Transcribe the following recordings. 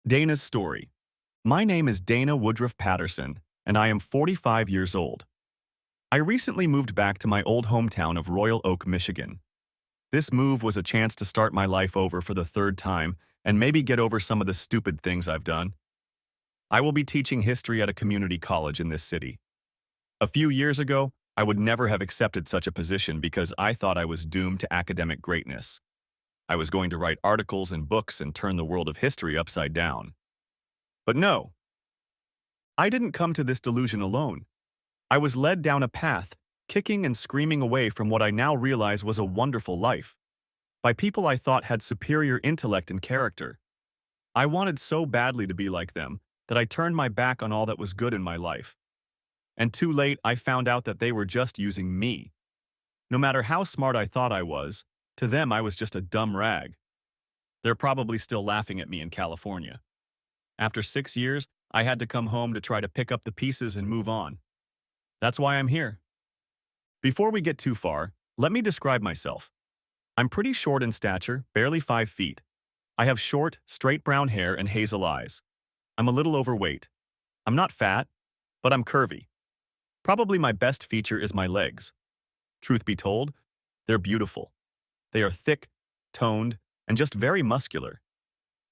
Dana's story. My name is Dana Woodruff Patterson, and I am 45 years old. I recently moved back to my old hometown of Royal Oak, Michigan. This move was a chance to start my life over for the third time and maybe get over some of the stupid things I've done. I will be teaching history at a community college in this city. A few years ago, I would never have accepted such a position because I thought I was doomed to academic greatness. I was going to write articles and books and turn the world of history upside down. But no, I didn't come to this delusion alone. I was led down a path, kicking and screaming away from what I now realize was a wonderful life, by people I thought had superior intellect and character. I wanted so badly to be like them that I turned my back on all that was good in my life. And too late, I found out that they were just using me. No matter how smart I thought I was, to them I was just a dumb rag. They're probably still laughing at me in California. After 6 years, I had to come home to try to pick up the pieces and move on. That's why I'm here. Before we get too far, let me describe myself. I'm pretty short in stature, barely 5 feet. I have short, straight brown hair and hazel eyes. I'm a little overweight. I'm not fat, but I'm curvy. Probably my best feature is my legs. Truth be told, they're beautiful. They are thick, toned, and just very muscular.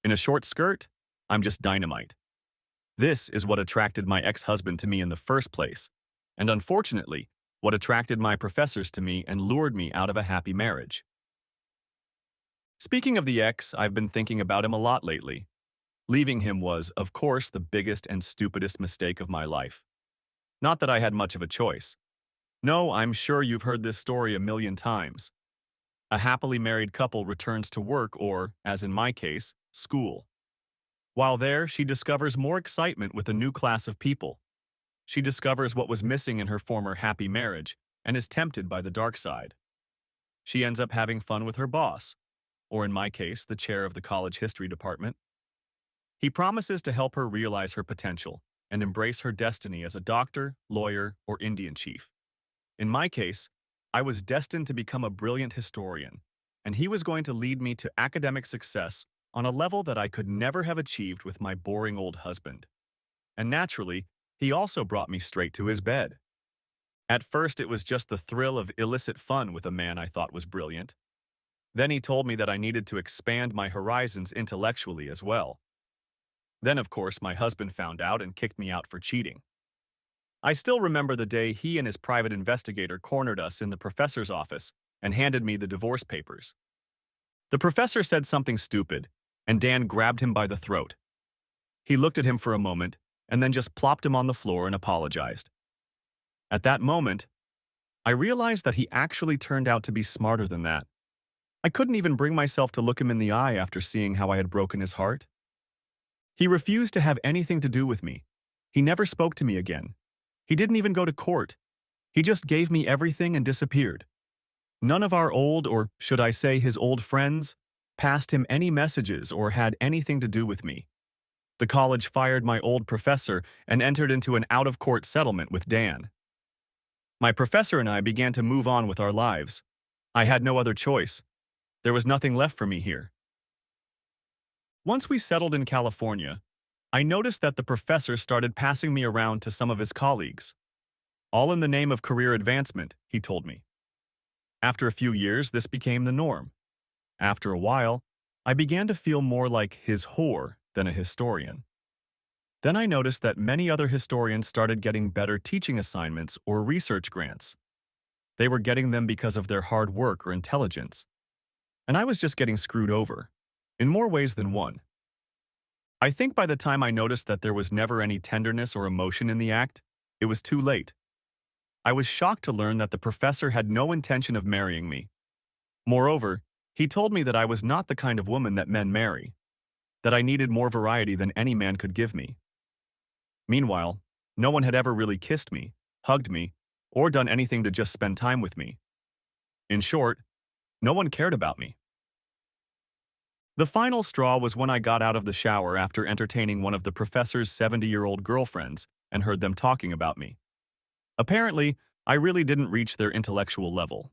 In a short skirt, I'm just dynamite. This is what attracted my ex-husband to me in the first place, and unfortunately, what attracted my professors to me and lured me out of a happy marriage. Speaking of the ex, I've been thinking about him a lot lately. Leaving him was, of course, the biggest and stupidest mistake of my life. Not that I had much of a choice. No, I'm sure you've heard this story a million times. A happily married couple returns to work or, as in my case, school. While there, she discovers more excitement with a new class of people. She discovers what was missing in her former happy marriage and is tempted by the dark side. She ends up having fun with her boss, or in my case, the chair of the college history department. He promises to help her realize her potential and embrace her destiny as a doctor, lawyer, or Indian chief. In my case, I was destined to become a brilliant historian, and he was going to lead me to academic success on a level that I could never have achieved with my boring old husband. And naturally, he also brought me straight to his bed. At first, it was just the thrill of illicit fun with a man I thought was brilliant. Then he told me that I needed to expand my horizons intellectually as well. Then, of course, my husband found out and kicked me out for cheating. I still remember the day he and his private investigator cornered us in the professor's office and handed me the divorce papers. The professor said something stupid, and Dan grabbed him by the throat. He looked at him for a moment and then just plopped him on the floor and apologized. At that moment, I realized that he actually turned out to be smarter than that. I couldn't even bring myself to look him in the eye after seeing how I had broken his heart. He refused to have anything to do with me. He never spoke to me again. He didn't even go to court. He just gave me everything and disappeared. None of our old, or should I say his old friends, passed him any messages or had anything to do with me. The college fired my old professor and entered into an out-of-court settlement with Dan. My professor and I began to move on with our lives. I had no other choice. There was nothing left for me here. Once we settled in California, I noticed that the professor started passing me around to some of his colleagues. All in the name of career advancement, he told me. After a few years, this became the norm. After a while, I began to feel more like his whore than a historian. Then I noticed that many other historians started getting better teaching assignments or research grants. They were getting them because of their hard work or intelligence. And I was just getting screwed over, in more ways than one. I think by the time I noticed that there was never any tenderness or emotion in the act, it was too late. I was shocked to learn that the professor had no intention of marrying me. Moreover, he told me that I was not the kind of woman that men marry, that I needed more variety than any man could give me. Meanwhile, no one had ever really kissed me, hugged me, or done anything to just spend time with me. In short, no one cared about me. The final straw was when I got out of the shower after entertaining one of the professor's 70-year-old girlfriends and heard them talking about me. Apparently, I really didn't reach their intellectual level.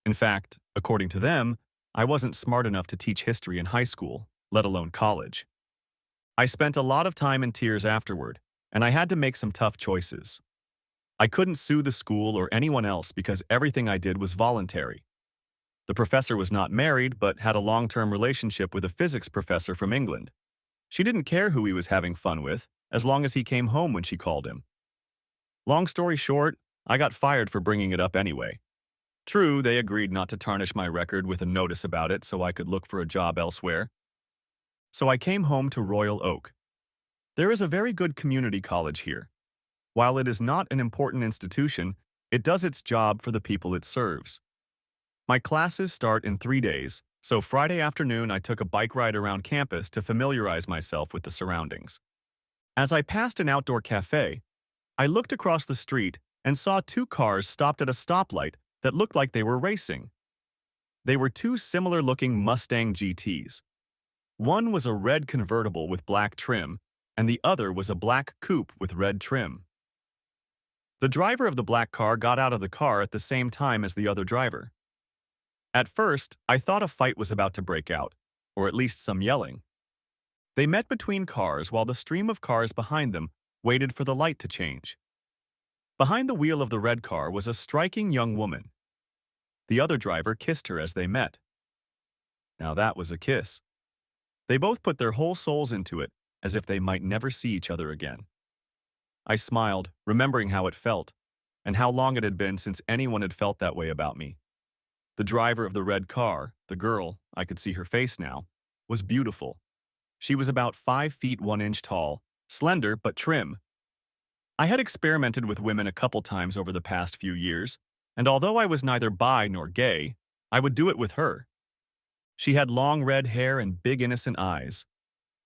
In fact, according to them, I wasn't smart enough to teach history in high school, let alone college. I spent a lot of time in tears afterward, and I had to make some tough choices. I couldn't sue the school or anyone else because everything I did was voluntary. The professor was not married but had a long-term relationship with a physics professor from England. She didn't care who he was having fun with, as long as he came home when she called him. Long story short, I got fired for bringing it up anyway. True, they agreed not to tarnish my record with a notice about it so I could look for a job elsewhere. So I came home to Royal Oak. There is a very good community college here. While it is not an important institution, it does its job for the people it serves. My classes start in 3 days, so Friday afternoon I took a bike ride around campus to familiarize myself with the surroundings. As I passed an outdoor cafe, I looked across the street and saw two cars stopped at a stoplight that looked like they were racing. They were two similar-looking Mustang GTs. One was a red convertible with black trim, and the other was a black coupe with red trim. The driver of the black car got out of the car at the same time as the other driver. At first, I thought a fight was about to break out, or at least some yelling. They met between cars while the stream of cars behind them waited for the light to change. Behind the wheel of the red car was a striking young woman. The other driver kissed her as they met. Now that was a kiss. They both put their whole souls into it, as if they might never see each other again. I smiled, remembering how it felt, and how long it had been since anyone had felt that way about me. The driver of the red car, the girl, I could see her face now, was beautiful. She was about 5 feet 1 inch tall, slender but trim. I had experimented with women a couple times over the past few years, and although I was neither bi nor gay, I would do it with her. She had long red hair and big innocent eyes.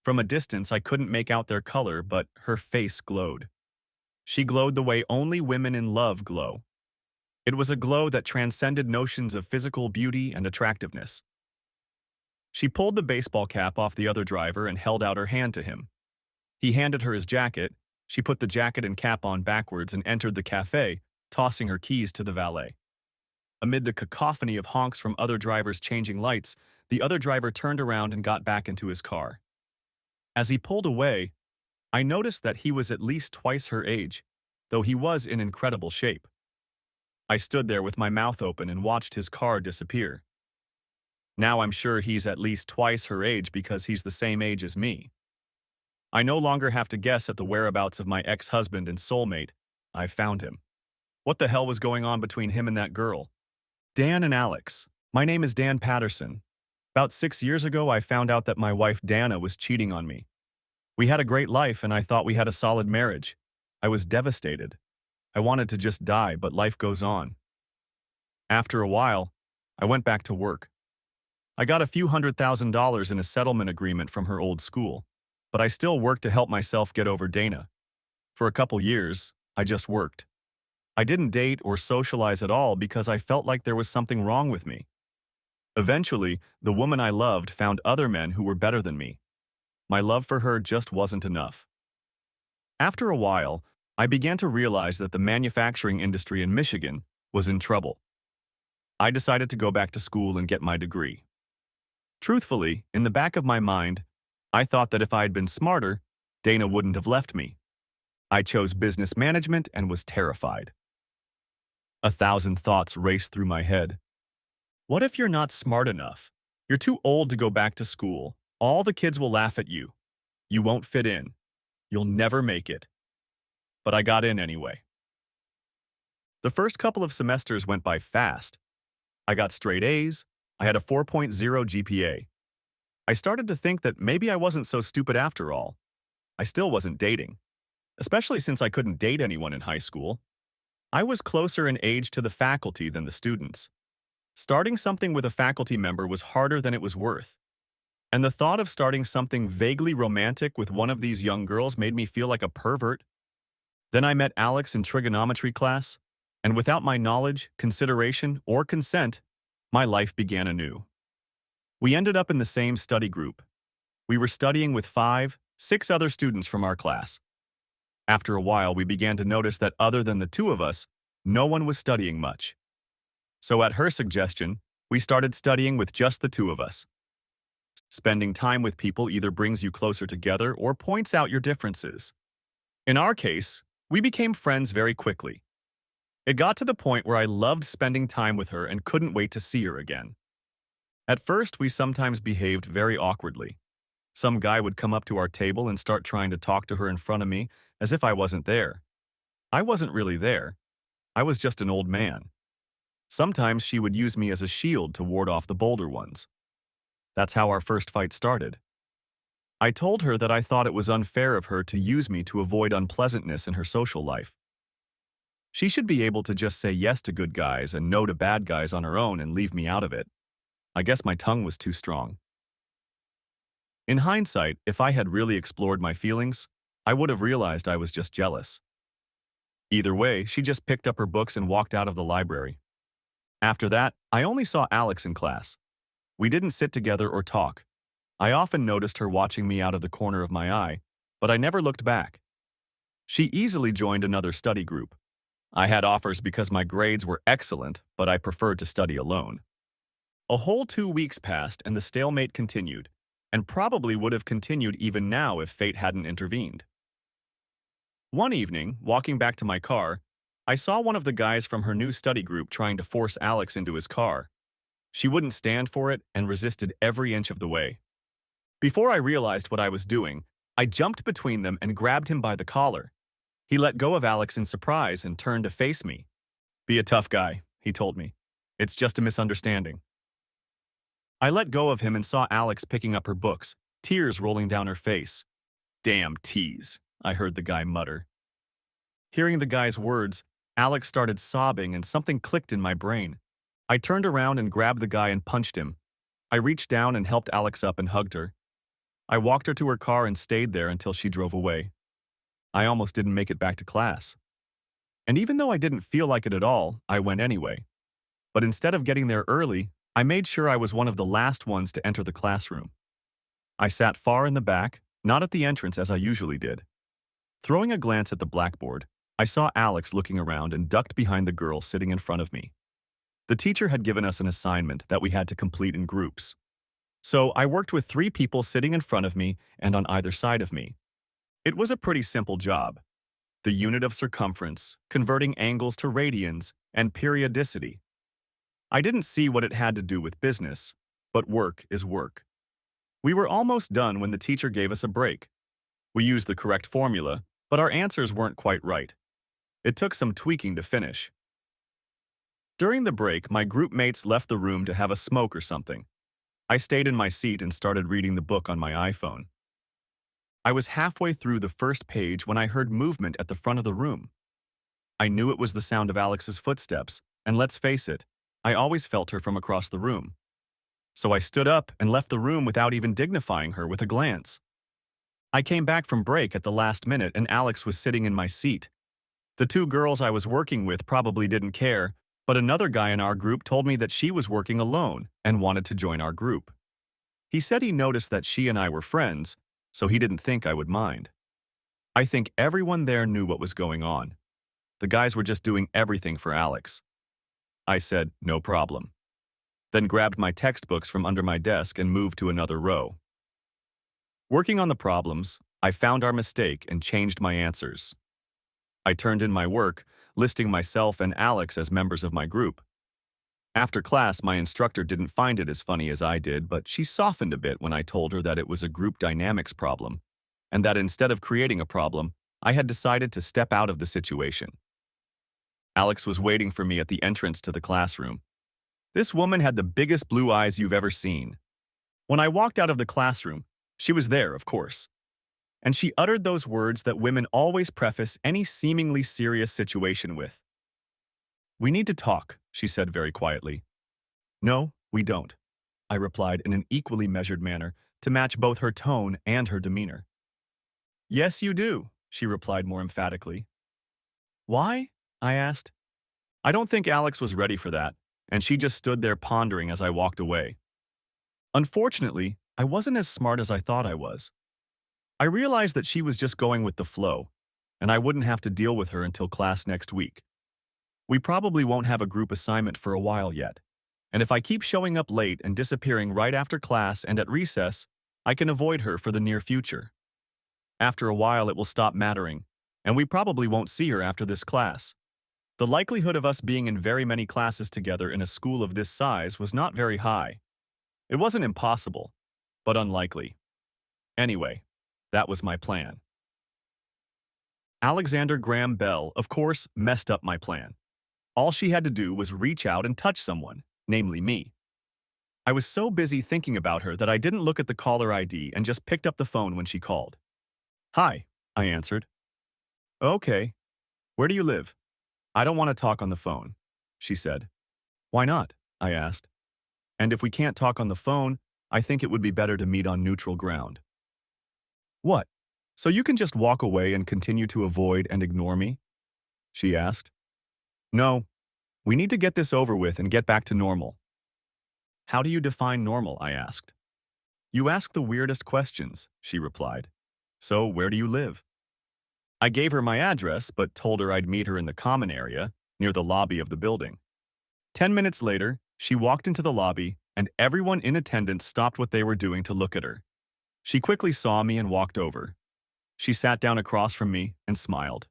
From a distance I couldn't make out their color, but her face glowed. She glowed the way only women in love glow. It was a glow that transcended notions of physical beauty and attractiveness. She pulled the baseball cap off the other driver and held out her hand to him. He handed her his jacket. She put the jacket and cap on backwards and entered the cafe, tossing her keys to the valet. Amid the cacophony of honks from other drivers changing lights, the other driver turned around and got back into his car. As he pulled away, I noticed that he was at least twice her age, though he was in incredible shape. I stood there with my mouth open and watched his car disappear. Now I'm sure he's at least twice her age because he's the same age as me. I no longer have to guess at the whereabouts of my ex-husband and soulmate. I've found him. What the hell was going on between him and that girl? Dan and Alex. My name is Dan Patterson. About 6 years ago, I found out that my wife Dana was cheating on me. We had a great life and I thought we had a solid marriage. I was devastated. I wanted to just die, but life goes on. After a while, I went back to work. I got a few $100,000 in a settlement agreement from her old school, but I still worked to help myself get over Dana. For a couple years, I just worked. I didn't date or socialize at all because I felt like there was something wrong with me. Eventually, the woman I loved found other men who were better than me. My love for her just wasn't enough. After a while, I began to realize that the manufacturing industry in Michigan was in trouble. I decided to go back to school and get my degree. Truthfully, in the back of my mind, I thought that if I had been smarter, Dana wouldn't have left me. I chose business management and was terrified. 1,000 thoughts raced through my head. What if you're not smart enough? You're too old to go back to school. All the kids will laugh at you. You won't fit in. You'll never make it. But I got in anyway. The first couple of semesters went by fast. I got straight A's. I had a 4.0 GPA. I started to think that maybe I wasn't so stupid after all. I still wasn't dating, especially since I couldn't date anyone in high school. I was closer in age to the faculty than the students. Starting something with a faculty member was harder than it was worth. And the thought of starting something vaguely romantic with one of these young girls made me feel like a pervert. Then I met Alex in trigonometry class, and without my knowledge, consideration, or consent, my life began anew. We ended up in the same study group. We were studying with 5, 6 other students from our class. After a while, we began to notice that other than the two of us, no one was studying much. So at her suggestion, we started studying with just the two of us. Spending time with people either brings you closer together or points out your differences. In our case, we became friends very quickly. It got to the point where I loved spending time with her and couldn't wait to see her again. At first, we sometimes behaved very awkwardly. Some guy would come up to our table and start trying to talk to her in front of me as if I wasn't there. I wasn't really there. I was just an old man. Sometimes she would use me as a shield to ward off the bolder ones. That's how our first fight started. I told her that I thought it was unfair of her to use me to avoid unpleasantness in her social life. She should be able to just say yes to good guys and no to bad guys on her own and leave me out of it. I guess my tongue was too strong. In hindsight, if I had really explored my feelings, I would have realized I was just jealous. Either way, she just picked up her books and walked out of the library. After that, I only saw Alex in class. We didn't sit together or talk. I often noticed her watching me out of the corner of my eye, but I never looked back. She easily joined another study group. I had offers because my grades were excellent, but I preferred to study alone. A whole 2 weeks passed and the stalemate continued, and probably would have continued even now if fate hadn't intervened. One evening, walking back to my car, I saw one of the guys from her new study group trying to force Alex into his car. She wouldn't stand for it and resisted every inch of the way. Before I realized what I was doing, I jumped between them and grabbed him by the collar. He let go of Alex in surprise and turned to face me. "Be a tough guy," he told me. "It's just a misunderstanding." I let go of him and saw Alex picking up her books, tears rolling down her face. "Damn tease," I heard the guy mutter. Hearing the guy's words, Alex started sobbing and something clicked in my brain. I turned around and grabbed the guy and punched him. I reached down and helped Alex up and hugged her. I walked her to her car and stayed there until she drove away. I almost didn't make it back to class. And even though I didn't feel like it at all, I went anyway. But instead of getting there early, I made sure I was one of the last ones to enter the classroom. I sat far in the back, not at the entrance as I usually did. Throwing a glance at the blackboard, I saw Alex looking around and ducked behind the girl sitting in front of me. The teacher had given us an assignment that we had to complete in groups. So I worked with 3 people sitting in front of me and on either side of me. It was a pretty simple job. The unit of circumference, converting angles to radians, and periodicity. I didn't see what it had to do with business, but work is work. We were almost done when the teacher gave us a break. We used the correct formula, but our answers weren't quite right. It took some tweaking to finish. During the break, my group mates left the room to have a smoke or something. I stayed in my seat and started reading the book on my iPhone. I was halfway through the first page when I heard movement at the front of the room. I knew it was the sound of Alex's footsteps, and let's face it, I always felt her from across the room. So I stood up and left the room without even dignifying her with a glance. I came back from break at the last minute and Alex was sitting in my seat. The 2 girls I was working with probably didn't care, but another guy in our group told me that she was working alone and wanted to join our group. He said he noticed that she and I were friends, so he didn't think I would mind. I think everyone there knew what was going on. The guys were just doing everything for Alex. I said, "No problem." Then grabbed my textbooks from under my desk and moved to another row. Working on the problems, I found our mistake and changed my answers. I turned in my work, listing myself and Alex as members of my group. After class, my instructor didn't find it as funny as I did, but she softened a bit when I told her that it was a group dynamics problem, and that instead of creating a problem, I had decided to step out of the situation. Alex was waiting for me at the entrance to the classroom. This woman had the biggest blue eyes you've ever seen. When I walked out of the classroom, she was there, of course. And she uttered those words that women always preface any seemingly serious situation with. "We need to talk," she said very quietly. "No, we don't," I replied in an equally measured manner to match both her tone and her demeanor. "Yes, you do," she replied more emphatically. "Why?" I asked. I don't think Alex was ready for that, and she just stood there pondering as I walked away. Unfortunately, I wasn't as smart as I thought I was. I realized that she was just going with the flow, and I wouldn't have to deal with her until class next week. We probably won't have a group assignment for a while yet, And if I keep showing up late and disappearing right after class and at recess, I can avoid her for the near future. After a while, it will stop mattering, and we probably won't see her after this class. The likelihood of us being in very many classes together in a school of this size was not very high. It wasn't impossible, but unlikely. Anyway, that was my plan. Alexander Graham Bell, of course, messed up my plan. All she had to do was reach out and touch someone, namely me. I was so busy thinking about her that I didn't look at the caller ID and just picked up the phone when she called. "Hi," I answered. "Okay. Where do you live?" "I don't want to talk on the phone," she said. "Why not?" I asked. "And if we can't talk on the phone, I think it would be better to meet on neutral ground." "What? So you can just walk away and continue to avoid and ignore me?" she asked. "No. We need to get this over with and get back to normal." "How do you define normal?" I asked. "You ask the weirdest questions," she replied. "So where do you live?" I gave her my address, but told her I'd meet her in the common area, near the lobby of the building. 10 minutes later, she walked into the lobby, and everyone in attendance stopped what they were doing to look at her. She quickly saw me and walked over. She sat down across from me and smiled.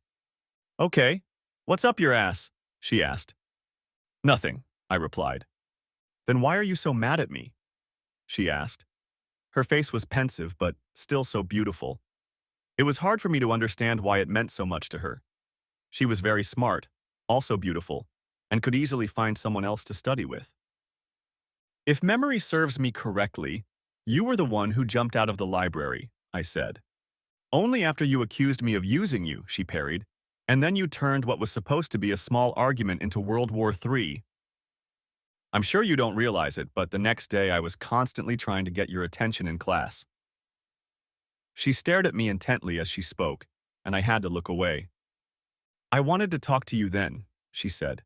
"Okay, what's up your ass?" she asked. "Nothing," I replied. "Then why are you so mad at me?" she asked. Her face was pensive, but still so beautiful. It was hard for me to understand why it meant so much to her. She was very smart, also beautiful, and could easily find someone else to study with. "If memory serves me correctly, you were the one who jumped out of the library," I said. "Only after you accused me of using you," she parried, "and then you turned what was supposed to be a small argument into World War III. I'm sure you don't realize it, but the next day I was constantly trying to get your attention in class." She stared at me intently as she spoke, and I had to look away. "I wanted to talk to you then," she said,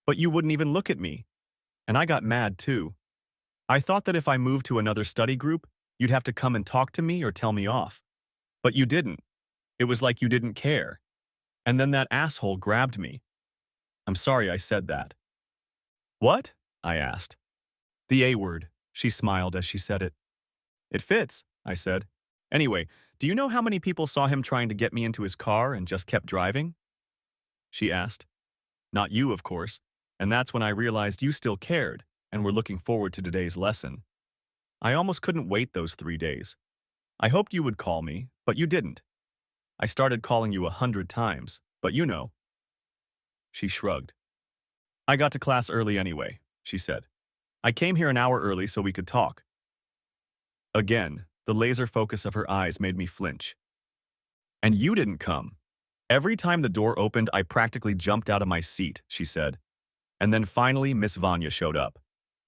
"but you wouldn't even look at me, and I got mad too. I thought that if I moved to another study group, you'd have to come and talk to me or tell me off. But you didn't. It was like you didn't care. And then that asshole grabbed me. I'm sorry I said that." "What?" I asked. "The A word," she smiled as she said it. "It fits," I said. "Anyway, do you know how many people saw him trying to get me into his car and just kept driving?" she asked. "Not you, of course, and that's when I realized you still cared and were looking forward to today's lesson. I almost couldn't wait those 3 days. I hoped you would call me, but you didn't. I started calling you 100 times, but you know." She shrugged. "I got to class early anyway," she said. "I came here an hour early so we could talk." Again, the laser focus of her eyes made me flinch. "And you didn't come. Every time the door opened, I practically jumped out of my seat," she said. "And then finally, Miss Vanya showed up.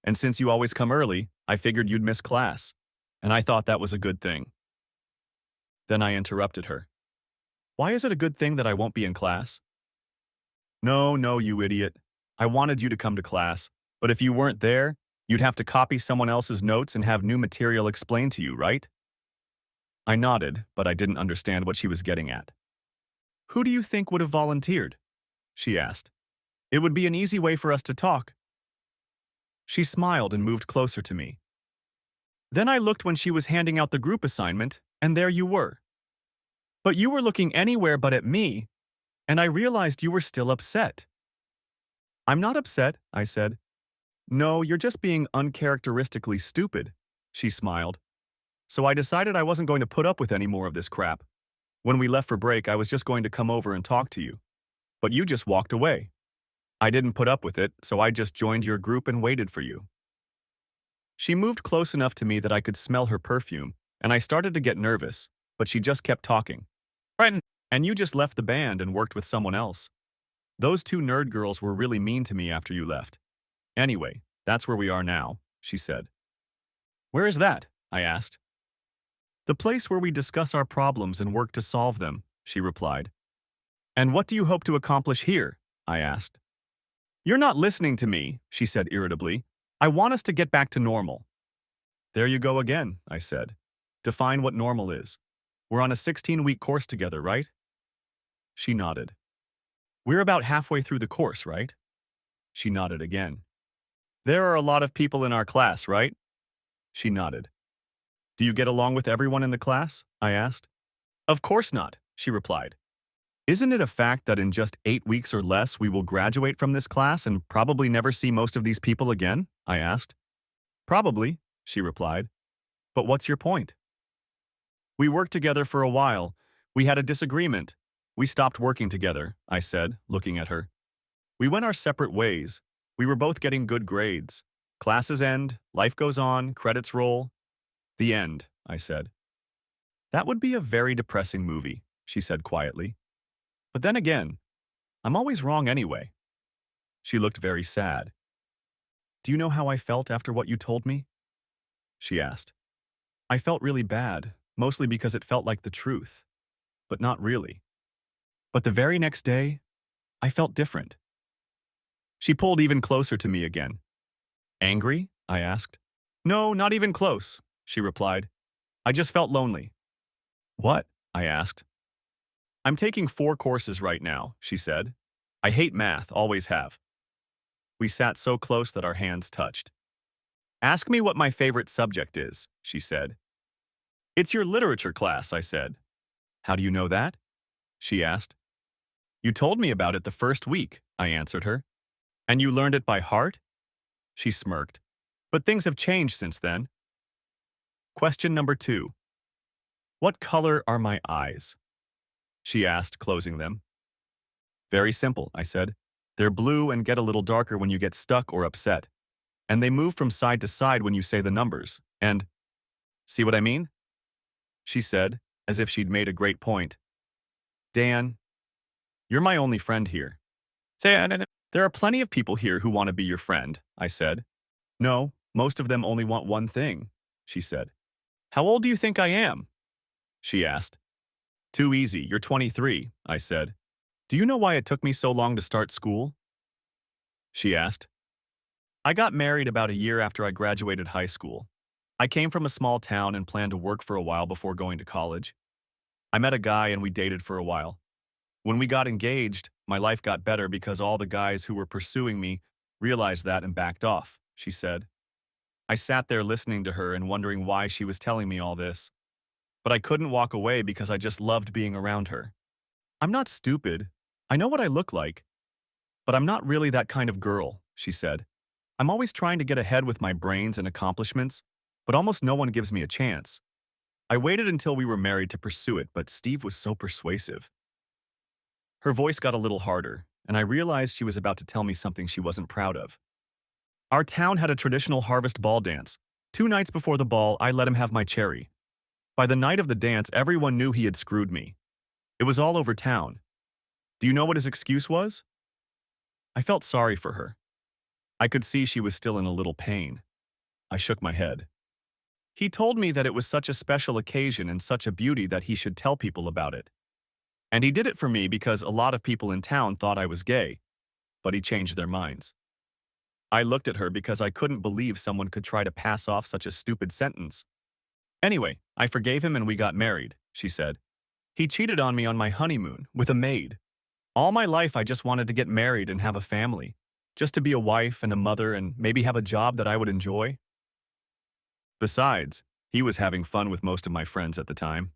And since you always come early, I figured you'd miss class. And I thought that was a good thing." Then I interrupted her. "Why is it a good thing that I won't be in class?" "No, no, you idiot. I wanted you to come to class, but if you weren't there, you'd have to copy someone else's notes and have new material explained to you, right?" I nodded, but I didn't understand what she was getting at. "Who do you think would have volunteered?" she asked. "It would be an easy way for us to talk." She smiled and moved closer to me. Then I looked when she was handing out the group assignment, and there you were. But you were looking anywhere but at me, and I realized you were still upset. "I'm not upset," I said. "No, you're just being uncharacteristically stupid," she smiled. "So I decided I wasn't going to put up with any more of this crap. When we left for break, I was just going to come over and talk to you. But you just walked away. I didn't put up with it, so I just joined your group and waited for you." She moved close enough to me that I could smell her perfume, and I started to get nervous, but she just kept talking. "Right, and you just left the band and worked with someone else. Those two nerd girls were really mean to me after you left. Anyway, that's where we are now," she said. "Where is that?" I asked. "The place where we discuss our problems and work to solve them," she replied. "And what do you hope to accomplish here?" I asked. "You're not listening to me," she said irritably. "I want us to get back to normal." "There you go again," I said. "Define what normal is. We're on a 16-week course together, right?" She nodded. "We're about halfway through the course, right?" She nodded again. There are a lot of people in our class, right? She nodded. Do you get along with everyone in the class? I asked. Of course not, she replied. Isn't it a fact that in just 8 weeks or less we will graduate from this class and probably never see most of these people again? I asked. Probably, she replied. But what's your point? We worked together for a while. We had a disagreement. We stopped working together, I said, looking at her. We went our separate ways. We were both getting good grades. Classes end, life goes on, credits roll. The end, I said. That would be a very depressing movie, she said quietly. But then again, I'm always wrong anyway. She looked very sad. Do you know how I felt after what you told me? She asked. I felt really bad, mostly because it felt like the truth, but not really. But the very next day, I felt different. She pulled even closer to me again. Angry? I asked. No, not even close, she replied. I just felt lonely. What? I asked. I'm taking 4 courses right now, she said. I hate math, always have. We sat so close that our hands touched. Ask me what my favorite subject is, she said. It's your literature class, I said. How do you know that? She asked. You told me about it the first week, I answered her. And you learned it by heart? She smirked. But things have changed since then. Question number 2. What color are my eyes? She asked, closing them. Very simple, I said. They're blue and get a little darker when you get stuck or upset. And they move from side to side when you say the numbers. And, see what I mean? She said, as if she'd made a great point. Dan, you're my only friend here. There are plenty of people here who want to be your friend, I said. No, most of them only want one thing, she said. How old do you think I am? She asked. Too easy, you're 23, I said. Do you know why it took me so long to start school? She asked. I got married about a year after I graduated high school. I came from a small town and planned to work for a while before going to college. I met a guy and we dated for a while. When we got engaged, my life got better because all the guys who were pursuing me realized that and backed off, she said. I sat there listening to her and wondering why she was telling me all this. But I couldn't walk away because I just loved being around her. I'm not stupid. I know what I look like. But I'm not really that kind of girl, she said. I'm always trying to get ahead with my brains and accomplishments, but almost no one gives me a chance. I waited until we were married to pursue it, but Steve was so persuasive. Her voice got a little harder, and I realized she was about to tell me something she wasn't proud of. Our town had a traditional harvest ball dance. 2 nights before the ball, I let him have my cherry. By the night of the dance, everyone knew he had screwed me. It was all over town. Do you know what his excuse was? I felt sorry for her. I could see she was still in a little pain. I shook my head. He told me that it was such a special occasion and such a beauty that he should tell people about it. And he did it for me because a lot of people in town thought I was gay, but he changed their minds. I looked at her because I couldn't believe someone could try to pass off such a stupid sentence. Anyway, I forgave him and we got married, she said. He cheated on me on my honeymoon with a maid. All my life I just wanted to get married and have a family, just to be a wife and a mother and maybe have a job that I would enjoy. Besides, he was having fun with most of my friends at the time.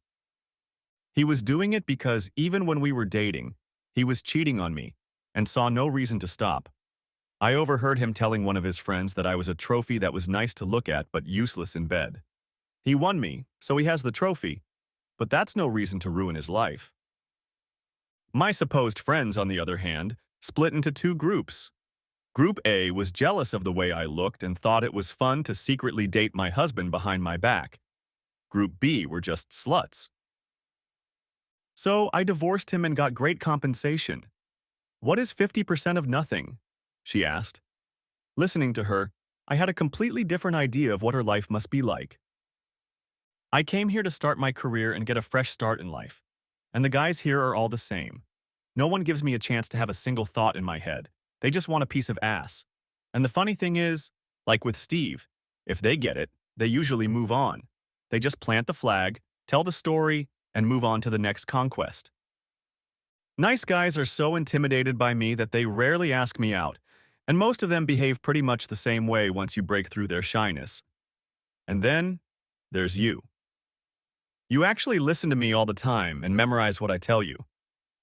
He was doing it because even when we were dating, he was cheating on me and saw no reason to stop. I overheard him telling one of his friends that I was a trophy that was nice to look at but useless in bed. He won me, so he has the trophy, but that's no reason to ruin his life. My supposed friends, on the other hand, split into 2 groups. Group A was jealous of the way I looked and thought it was fun to secretly date my husband behind my back. Group B were just sluts. So I divorced him and got great compensation. What is 50% of nothing? She asked. Listening to her, I had a completely different idea of what her life must be like. I came here to start my career and get a fresh start in life. And the guys here are all the same. No one gives me a chance to have a single thought in my head. They just want a piece of ass. And the funny thing is, like with Steve, if they get it, they usually move on. They just plant the flag, tell the story, and move on to the next conquest. Nice guys are so intimidated by me that they rarely ask me out, And most of them behave pretty much the same way once you break through their shyness. And then, there's you. You actually listen to me all the time and memorize what I tell you.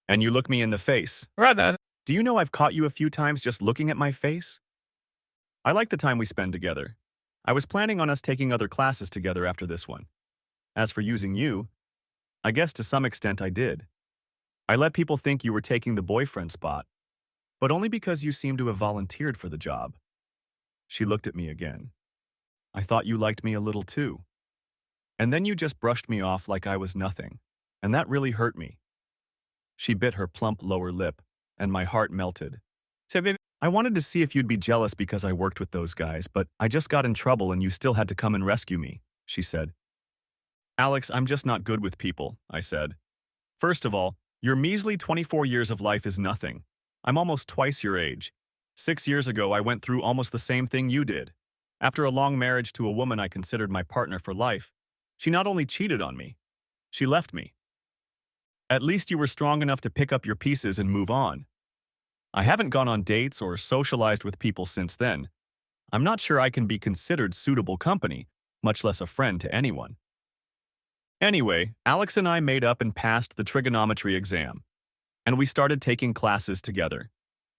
And you look me in the face. Rather, do you know I've caught you a few times just looking at my face? I like the time we spend together. I was planning on us taking other classes together after this one. As for using you, I guess to some extent I did. I let people think you were taking the boyfriend spot, but only because you seem to have volunteered for the job. She looked at me again. I thought you liked me a little too. And then you just brushed me off like I was nothing, and that really hurt me. She bit her plump lower lip, and my heart melted. I wanted to see if you'd be jealous because I worked with those guys, but I just got in trouble and you still had to come and rescue me, she said. Alex, I'm just not good with people, I said. First of all, your measly 24 years of life is nothing. I'm almost twice your age. 6 years ago, I went through almost the same thing you did. After a long marriage to a woman I considered my partner for life, she not only cheated on me, she left me. At least you were strong enough to pick up your pieces and move on. I haven't gone on dates or socialized with people since then. I'm not sure I can be considered suitable company, much less a friend to anyone. Anyway, Alex and I made up and passed the trigonometry exam, and we started taking classes together.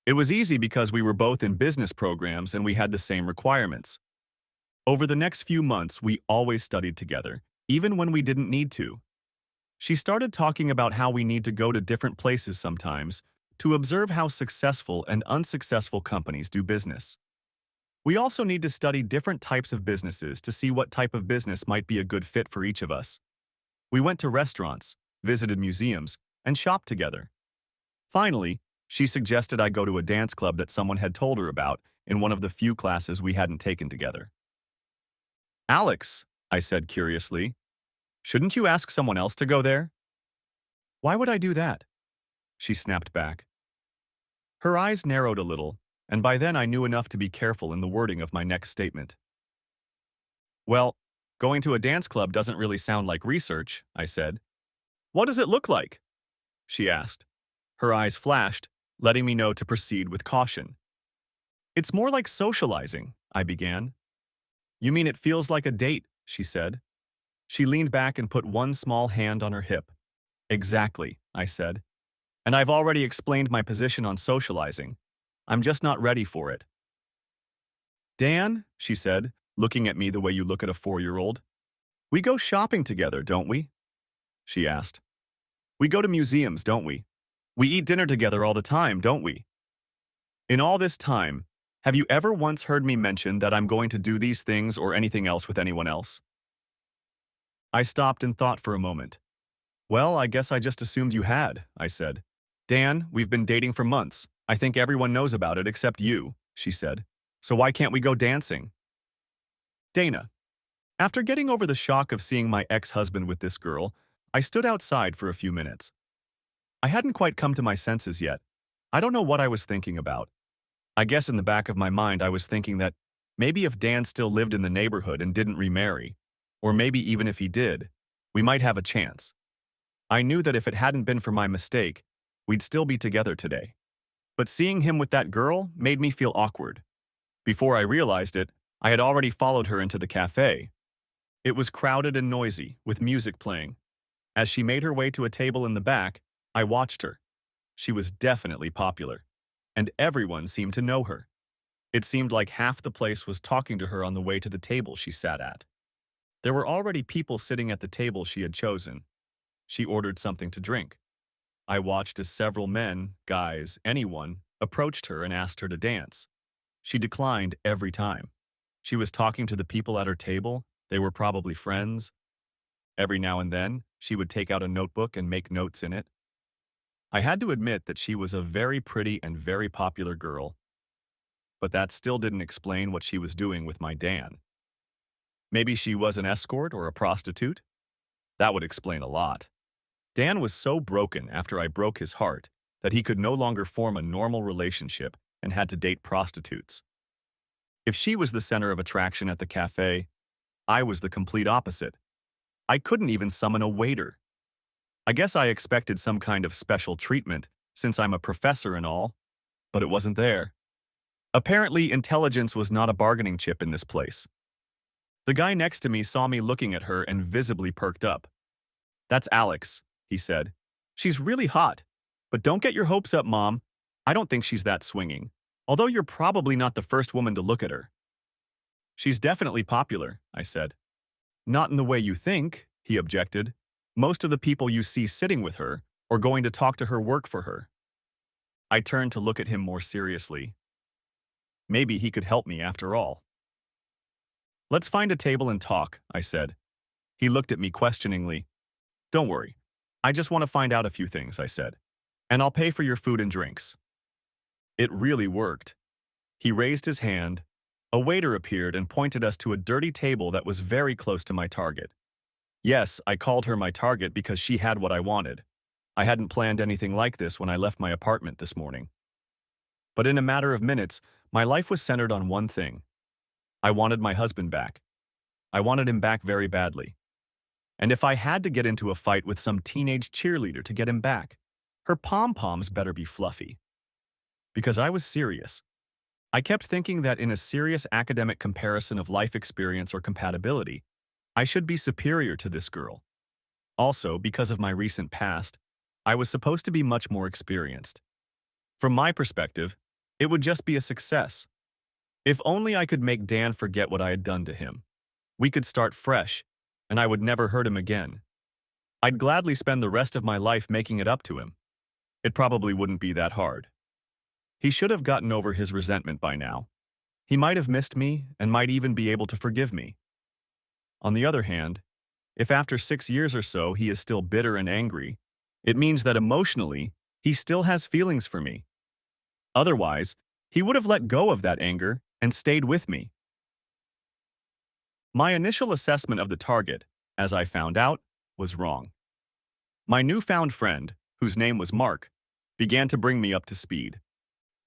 It was easy because we were both in business programs and we had the same requirements. Over the next few months, we always studied together, even when we didn't need to. She started talking about how we need to go to different places sometimes to observe how successful and unsuccessful companies do business. We also need to study different types of businesses to see what type of business might be a good fit for each of us. We went to restaurants, visited museums, and shopped together. Finally, she suggested I go to a dance club that someone had told her about in one of the few classes we hadn't taken together. Alex, I said curiously, shouldn't you ask someone else to go there? Why would I do that? She snapped back. Her eyes narrowed a little, and by then I knew enough to be careful in the wording of my next statement. Well, going to a dance club doesn't really sound like research, I said. What does it look like? She asked. Her eyes flashed, letting me know to proceed with caution. It's more like socializing, I began. You mean it feels like a date, she said. She leaned back and put one small hand on her hip. Exactly, I said. And I've already explained my position on socializing. I'm just not ready for it. Dan, she said, looking at me the way you look at a 4-year-old. We go shopping together, don't we? She asked. We go to museums, don't we? We eat dinner together all the time, don't we? In all this time, have you ever once heard me mention that I'm going to do these things or anything else with anyone else? I stopped and thought for a moment. Well, I guess I just assumed you had, I said. Dan, we've been dating for months. I think everyone knows about it except you, she said. So why can't we go dancing? Dana. After getting over the shock of seeing my ex-husband with this girl, I stood outside for a few minutes. I hadn't quite come to my senses yet. I don't know what I was thinking about. I guess in the back of my mind I was thinking that maybe if Dan still lived in the neighborhood and didn't remarry, or maybe even if he did, we might have a chance. I knew that if it hadn't been for my mistake, we'd still be together today. But seeing him with that girl made me feel awkward. Before I realized it, I had already followed her into the cafe. It was crowded and noisy, with music playing. As she made her way to a table in the back, I watched her. She was definitely popular, and everyone seemed to know her. It seemed like half the place was talking to her on the way to the table she sat at. There were already people sitting at the table she had chosen. She ordered something to drink. I watched as several men, guys, anyone, approached her and asked her to dance. She declined every time. She was talking to the people at her table. They were probably friends. Every now and then, she would take out a notebook and make notes in it. I had to admit that she was a very pretty and very popular girl, but that still didn't explain what she was doing with my Dan. Maybe she was an escort or a prostitute? That would explain a lot. Dan was so broken after I broke his heart that he could no longer form a normal relationship and had to date prostitutes. If she was the center of attraction at the cafe, I was the complete opposite. I couldn't even summon a waiter. I guess I expected some kind of special treatment since I'm a professor and all, but it wasn't there. Apparently, intelligence was not a bargaining chip in this place. The guy next to me saw me looking at her and visibly perked up. "That's Alex," he said. "She's really hot. But don't get your hopes up, Mom. I don't think she's that swinging. Although you're probably not the first woman to look at her." "She's definitely popular," I said. "Not in the way you think," he objected. "Most of the people you see sitting with her or going to talk to her work for her." I turned to look at him more seriously. Maybe he could help me after all. "Let's find a table and talk," I said. He looked at me questioningly. "Don't worry. I just want to find out a few things," I said. "And I'll pay for your food and drinks." It really worked. He raised his hand. A waiter appeared and pointed us to a dirty table that was very close to my target. Yes, I called her my target because she had what I wanted. I hadn't planned anything like this when I left my apartment this morning. But in a matter of minutes, my life was centered on one thing. I wanted my husband back. I wanted him back very badly. And if I had to get into a fight with some teenage cheerleader to get him back, her pom-poms better be fluffy. Because I was serious. I kept thinking that in a serious academic comparison of life experience or compatibility, I should be superior to this girl. Also, because of my recent past, I was supposed to be much more experienced. From my perspective, it would just be a success. If only I could make Dan forget what I had done to him. We could start fresh, and I would never hurt him again. I'd gladly spend the rest of my life making it up to him. It probably wouldn't be that hard. He should have gotten over his resentment by now. He might have missed me and might even be able to forgive me. On the other hand, if after 6 years or so he is still bitter and angry, it means that emotionally, he still has feelings for me. Otherwise, he would have let go of that anger and stayed with me. My initial assessment of the target, as I found out, was wrong. My newfound friend, whose name was Mark, began to bring me up to speed.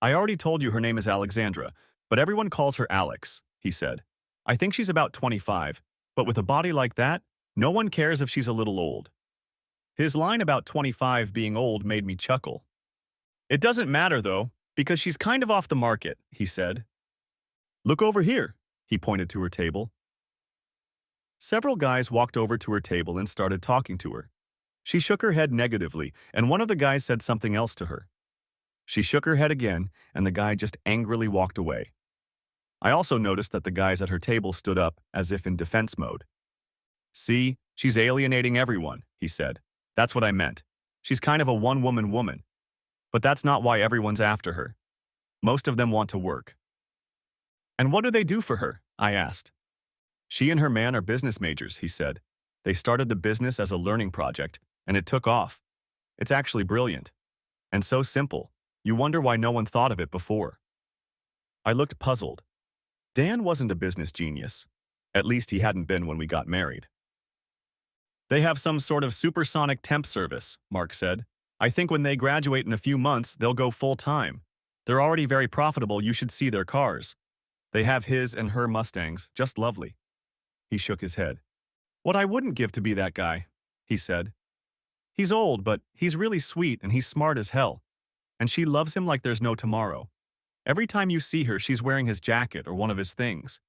"I already told you her name is Alexandra, but everyone calls her Alex," he said. "I think she's about 25, but with a body like that, no one cares if she's a little old." His line about 25 being old made me chuckle. "It doesn't matter, though, because she's kind of off the market," he said. "Look over here," he pointed to her table. Several guys walked over to her table and started talking to her. She shook her head negatively, and one of the guys said something else to her. She shook her head again, and the guy just angrily walked away. I also noticed that the guys at her table stood up, as if in defense mode. "See, she's alienating everyone," he said. "That's what I meant. She's kind of a one-woman woman. But that's not why everyone's after her. Most of them want to work." "And what do they do for her?" I asked. "She and her man are business majors," he said. "They started the business as a learning project, and it took off. It's actually brilliant. And so simple, you wonder why no one thought of it before." I looked puzzled. Dan wasn't a business genius. At least he hadn't been when we got married. "They have some sort of supersonic temp service," Mark said. "I think when they graduate in a few months, they'll go full-time. They're already very profitable, you should see their cars. They have his and her Mustangs, just lovely." He shook his head. "What I wouldn't give to be that guy," he said. "He's old, but he's really sweet and he's smart as hell. And she loves him like there's no tomorrow. Every time you see her, she's wearing his jacket or one of his things.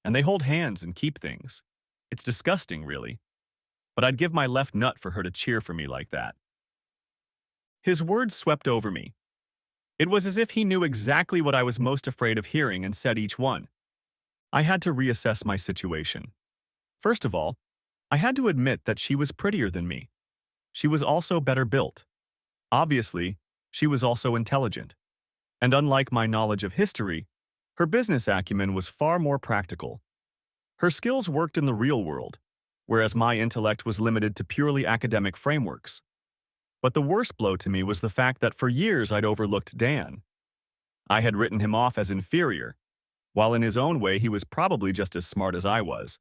And they hold hands and keep things. It's disgusting, really. But I'd give my left nut for her to cheer for me like that." His words swept over me. It was as if he knew exactly what I was most afraid of hearing and said each one. I had to reassess my situation. First of all, I had to admit that she was prettier than me. She was also better built. Obviously, she was also intelligent. And unlike my knowledge of history, her business acumen was far more practical. Her skills worked in the real world, whereas my intellect was limited to purely academic frameworks. But the worst blow to me was the fact that for years I'd overlooked Dan. I had written him off as inferior, while in his own way he was probably just as smart as I was.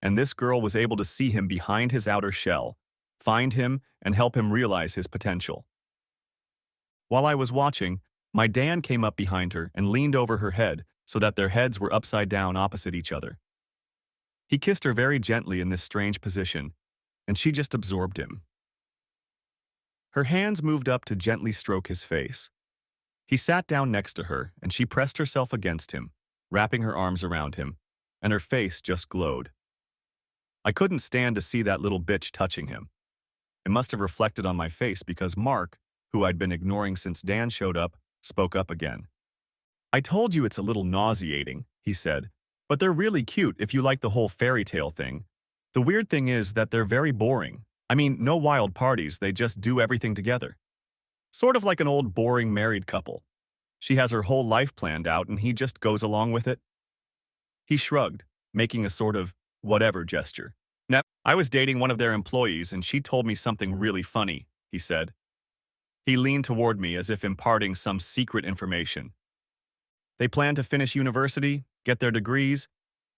And this girl was able to see him behind his outer shell, find him, and help him realize his potential. While I was watching, my Dan came up behind her and leaned over her head so that their heads were upside down opposite each other. He kissed her very gently in this strange position, and she just absorbed him. Her hands moved up to gently stroke his face. He sat down next to her, and she pressed herself against him, wrapping her arms around him, and her face just glowed. I couldn't stand to see that little bitch touching him. It must have reflected on my face because Mark, who I'd been ignoring since Dan showed up, spoke up again. I told you it's a little nauseating, he said, but they're really cute if you like the whole fairy tale thing. The weird thing is that they're very boring. I mean, no wild parties, they just do everything together. Sort of like an old boring married couple. She has her whole life planned out and he just goes along with it. He shrugged, making a sort of whatever gesture. No, I was dating one of their employees and she told me something really funny, he said. He leaned toward me as if imparting some secret information. They plan to finish university, get their degrees,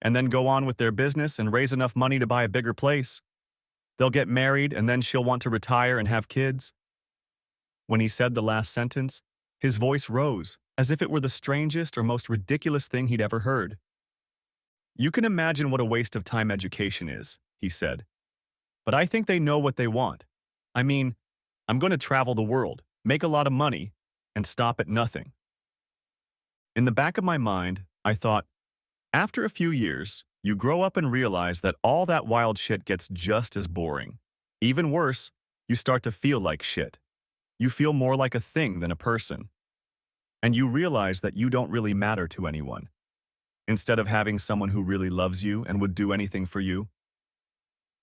and then go on with their business and raise enough money to buy a bigger place. They'll get married and then she'll want to retire and have kids. When he said the last sentence, his voice rose, as if it were the strangest or most ridiculous thing he'd ever heard. You can imagine what a waste of time education is, he said. But I think they know what they want. I mean, I'm going to travel the world, make a lot of money, and stop at nothing. In the back of my mind, I thought, after a few years, you grow up and realize that all that wild shit gets just as boring. Even worse, you start to feel like shit. You feel more like a thing than a person. And you realize that you don't really matter to anyone. Instead of having someone who really loves you and would do anything for you,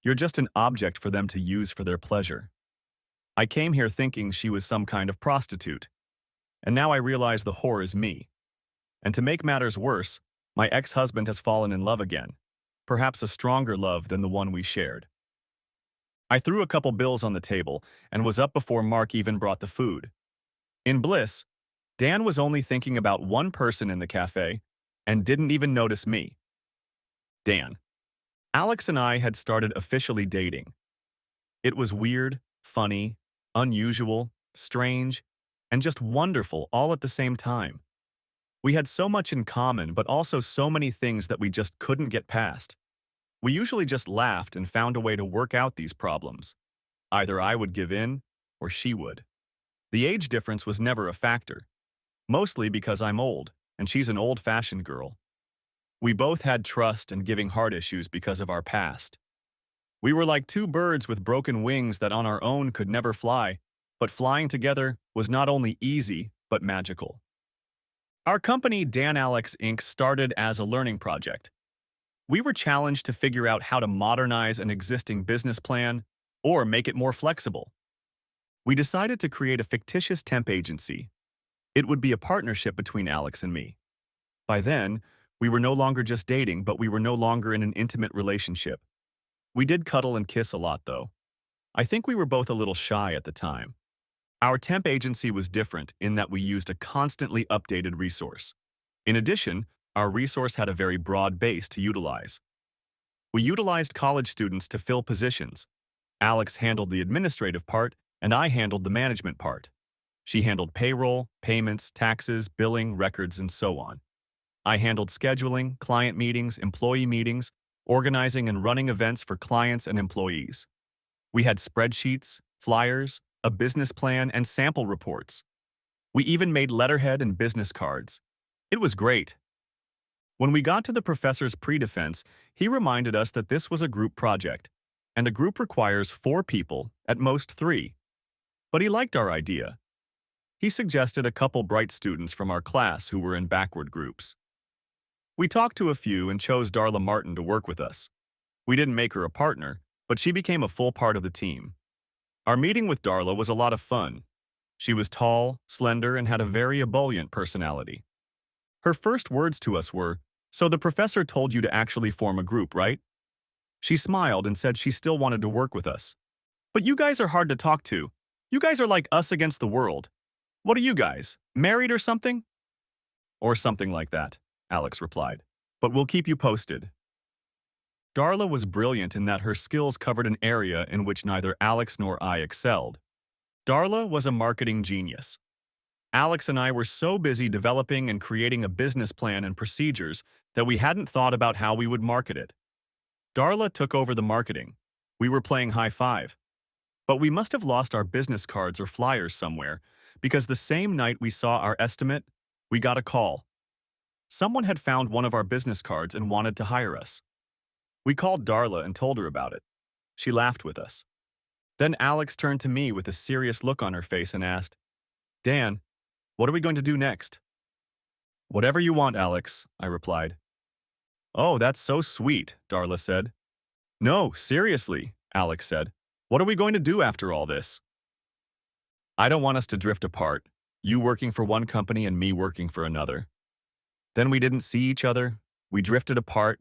you're just an object for them to use for their pleasure. I came here thinking she was some kind of prostitute, and now I realize the whore is me. And to make matters worse, my ex-husband has fallen in love again, perhaps a stronger love than the one we shared. I threw a couple bills on the table and was up before Mark even brought the food. In bliss, Dan was only thinking about one person in the cafe and didn't even notice me. Dan. Alex and I had started officially dating. It was weird, funny, unusual, strange, and just wonderful all at the same time. We had so much in common, but also so many things that we just couldn't get past. We usually just laughed and found a way to work out these problems. Either I would give in, or she would. The age difference was never a factor, mostly because I'm old, and she's an old-fashioned girl. We both had trust and giving heart issues because of our past. We were like two birds with broken wings that on our own could never fly, but flying together was not only easy, but magical. Our company, Dan Alex Inc., started as a learning project. We were challenged to figure out how to modernize an existing business plan or make it more flexible. We decided to create a fictitious temp agency. It would be a partnership between Alex and me. By then, we were no longer just dating, but we were no longer in an intimate relationship. We did cuddle and kiss a lot, though. I think we were both a little shy at the time. Our temp agency was different in that we used a constantly updated resource. In addition, our resource had a very broad base to utilize. We utilized college students to fill positions. Alex handled the administrative part, and I handled the management part. She handled payroll, payments, taxes, billing, records, and so on. I handled scheduling, client meetings, employee meetings, organizing and running events for clients and employees. We had spreadsheets, flyers, a business plan, and sample reports. We even made letterhead and business cards. It was great. When we got to the professor's pre-defense, he reminded us that this was a group project, and a group requires 4 people, at most 3. But he liked our idea. He suggested a couple bright students from our class who were in backward groups. We talked to a few and chose Darla Martin to work with us. We didn't make her a partner, but she became a full part of the team. Our meeting with Darla was a lot of fun. She was tall, slender, and had a very ebullient personality. Her first words to us were, "So the professor told you to actually form a group, right?" She smiled and said she still wanted to work with us. "But you guys are hard to talk to. You guys are like us against the world. What are you guys, married or something?" "Or something like that," Alex replied. "But we'll keep you posted." Darla was brilliant in that her skills covered an area in which neither Alex nor I excelled. Darla was a marketing genius. Alex and I were so busy developing and creating a business plan and procedures that we hadn't thought about how we would market it. Darla took over the marketing. We were playing high five. But we must have lost our business cards or flyers somewhere, because the same night we saw our estimate, we got a call. Someone had found one of our business cards and wanted to hire us. We called Darla and told her about it. She laughed with us. Then Alex turned to me with a serious look on her face and asked, "Dan, what are we going to do next?" "Whatever you want, Alex," I replied. "Oh, that's so sweet," Darla said. "No, seriously," Alex said. "What are we going to do after all this?" "I don't want us to drift apart, you working for one company and me working for another. Then we didn't see each other, we drifted apart,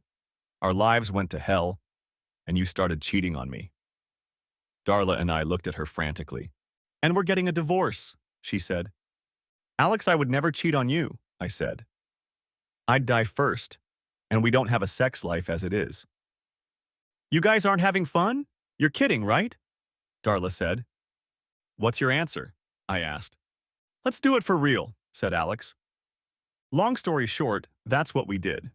our lives went to hell, and you started cheating on me." Darla and I looked at her frantically. "And we're getting a divorce," she said. "Alex, I would never cheat on you," I said. "I'd die first, and we don't have a sex life as it is." "You guys aren't having fun? You're kidding, right?" Darla said. "What's your answer?" I asked. "Let's do it for real," said Alex. Long story short, that's what we did.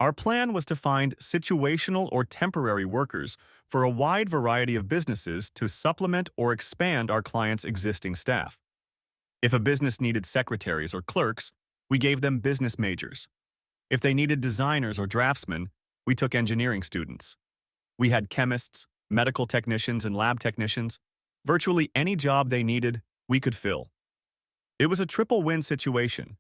Our plan was to find situational or temporary workers for a wide variety of businesses to supplement or expand our clients' existing staff. If a business needed secretaries or clerks, we gave them business majors. If they needed designers or draftsmen, we took engineering students. We had chemists, medical technicians, and lab technicians. Virtually any job they needed, we could fill. It was a triple-win situation.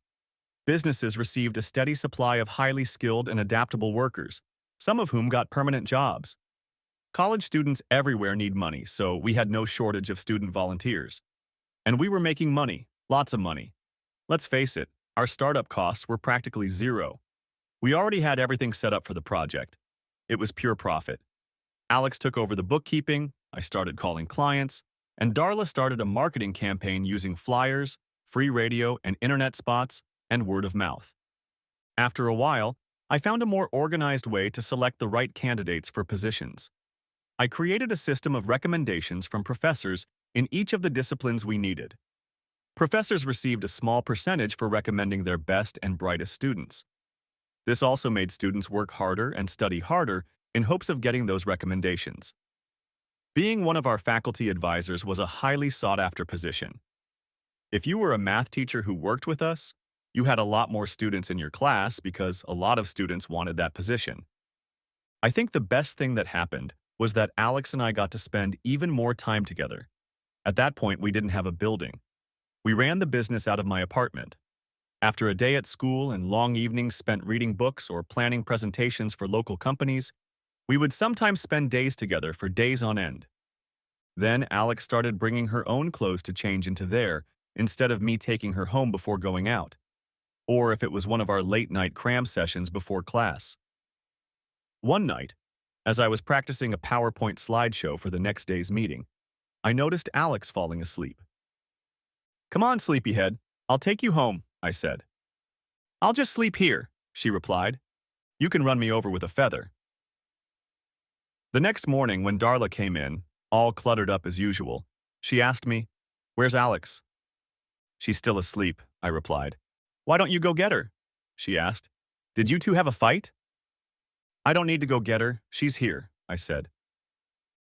Businesses received a steady supply of highly skilled and adaptable workers, some of whom got permanent jobs. College students everywhere need money, so we had no shortage of student volunteers. And we were making money, lots of money. Let's face it, our startup costs were practically zero. We already had everything set up for the project. It was pure profit. Alex took over the bookkeeping, I started calling clients, and Darla started a marketing campaign using flyers, free radio and internet spots, and word of mouth. After a while, I found a more organized way to select the right candidates for positions. I created a system of recommendations from professors in each of the disciplines we needed. Professors received a small percentage for recommending their best and brightest students. This also made students work harder and study harder in hopes of getting those recommendations. Being one of our faculty advisors was a highly sought-after position. If you were a math teacher who worked with us, you had a lot more students in your class because a lot of students wanted that position. I think the best thing that happened was that Alex and I got to spend even more time together. At that point, we didn't have a building. We ran the business out of my apartment. After a day at school and long evenings spent reading books or planning presentations for local companies, we would sometimes spend days together for days on end. Then Alex started bringing her own clothes to change into there instead of me taking her home before going out, or if it was one of our late-night cram sessions before class. One night, as I was practicing a PowerPoint slideshow for the next day's meeting, I noticed Alex falling asleep. "Come on, sleepyhead, I'll take you home," I said. "I'll just sleep here," she replied. "You can run me over with a feather." The next morning, when Darla came in, all cluttered up as usual, she asked me, "Where's Alex?" "She's still asleep," I replied. "Why don't you go get her?" she asked. "Did you two have a fight?" "I don't need to go get her. She's here," I said.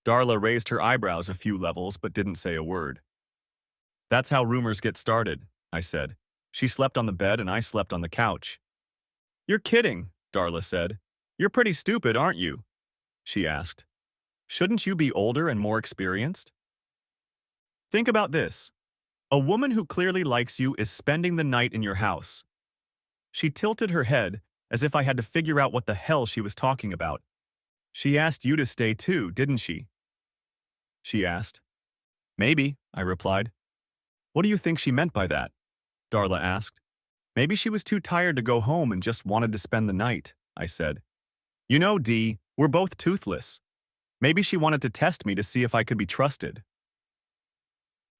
Darla raised her eyebrows a few levels but didn't say a word. "That's how rumors get started," I said. "She slept on the bed and I slept on the couch." "You're kidding," Darla said. "You're pretty stupid, aren't you?" she asked. "Shouldn't you be older and more experienced?" Think about this. A woman who clearly likes you is spending the night in your house. She tilted her head as if I had to figure out what the hell she was talking about. "She asked you to stay too, didn't she?" she asked. "Maybe," I replied. "What do you think she meant by that?" Darla asked. "Maybe she was too tired to go home and just wanted to spend the night," I said. "You know, Dee, we're both toothless. Maybe she wanted to test me to see if I could be trusted."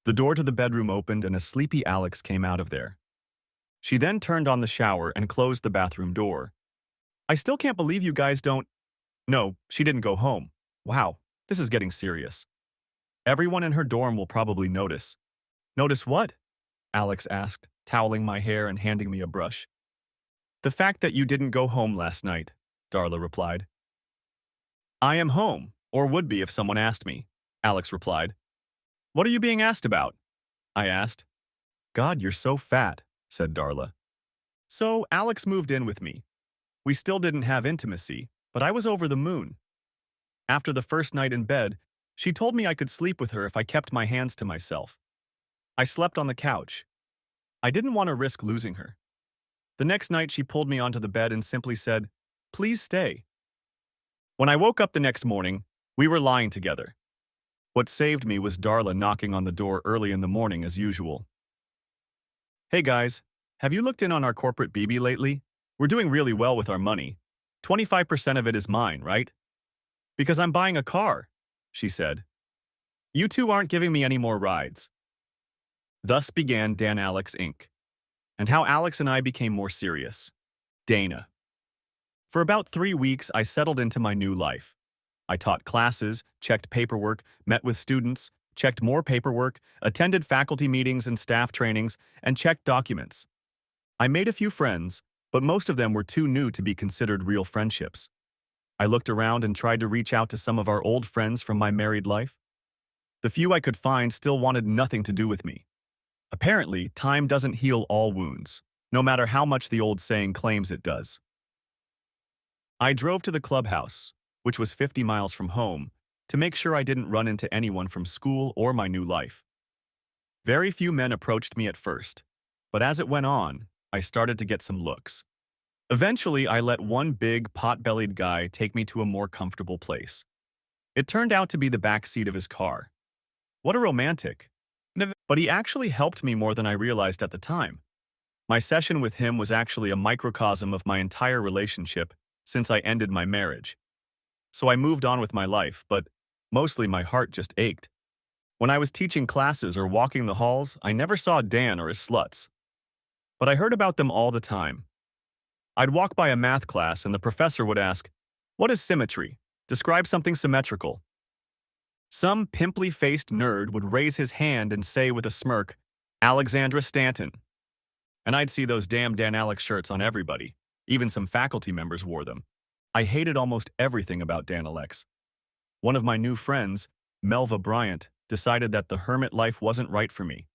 The door to the bedroom opened and a sleepy Alex came out of there. She then turned on the shower and closed the bathroom door. "I still can't believe you guys don't—" No, she didn't go home. Wow, this is getting serious. Everyone in her dorm will probably notice. "Notice what?" Alex asked, toweling my hair and handing me a brush. "The fact that you didn't go home last night," Darla replied. "I am home, or would be if someone asked me," Alex replied. "What are you being asked about?" I asked. God, you're so fat, said Darla. So Alex moved in with me. We still didn't have intimacy, but I was over the moon. After the first night in bed, she told me I could sleep with her if I kept my hands to myself. I slept on the couch. I didn't want to risk losing her. The next night, she pulled me onto the bed and simply said, "Please stay." When I woke up the next morning, we were lying together. What saved me was Darla knocking on the door early in the morning as usual. "Hey guys, have you looked in on our corporate BB lately? We're doing really well with our money. 25% of it is mine, right? Because I'm buying a car," she said. "You two aren't giving me any more rides." Thus began Dan Alex Inc., and how Alex and I became more serious. Dana. For about 3 weeks, I settled into my new life. I taught classes, checked paperwork, met with students, checked more paperwork, attended faculty meetings and staff trainings, and checked documents. I made a few friends, but most of them were too new to be considered real friendships. I looked around and tried to reach out to some of our old friends from my married life. The few I could find still wanted nothing to do with me. Apparently, time doesn't heal all wounds, no matter how much the old saying claims it does. I drove to the clubhouse, which was 50 miles from home, to make sure I didn't run into anyone from school or my new life. Very few men approached me at first, but as it went on, I started to get some looks. Eventually, I let one big, pot-bellied guy take me to a more comfortable place. It turned out to be the back seat of his car. What a romantic. But he actually helped me more than I realized at the time. My session with him was actually a microcosm of my entire relationship since I ended my marriage. So I moved on with my life, but mostly my heart just ached. When I was teaching classes or walking the halls, I never saw Dan or his sluts. But I heard about them all the time. I'd walk by a math class and the professor would ask, "What is symmetry? Describe something symmetrical." Some pimply-faced nerd would raise his hand and say with a smirk, "Alexandra Stanton." And I'd see those damn Dan Alex shirts on everybody. Even some faculty members wore them. I hated almost everything about Dan Alex. One of my new friends, Melva Bryant, decided that the hermit life wasn't right for me.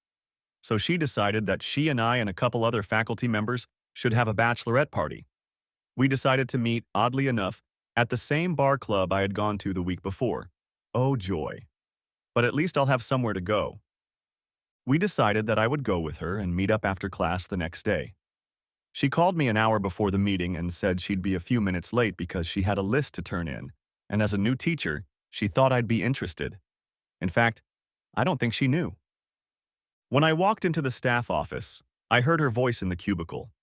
So she decided that she and I and a couple other faculty members should have a bachelorette party. We decided to meet, oddly enough, at the same bar club I had gone to the week before. Oh joy. But at least I'll have somewhere to go. We decided that I would go with her and meet up after class the next day. She called me an hour before the meeting and said she'd be a few minutes late because she had a list to turn in, and as a new teacher, she thought I'd be interested. In fact, I don't think she knew. When I walked into the staff office, I heard her voice in the cubicle.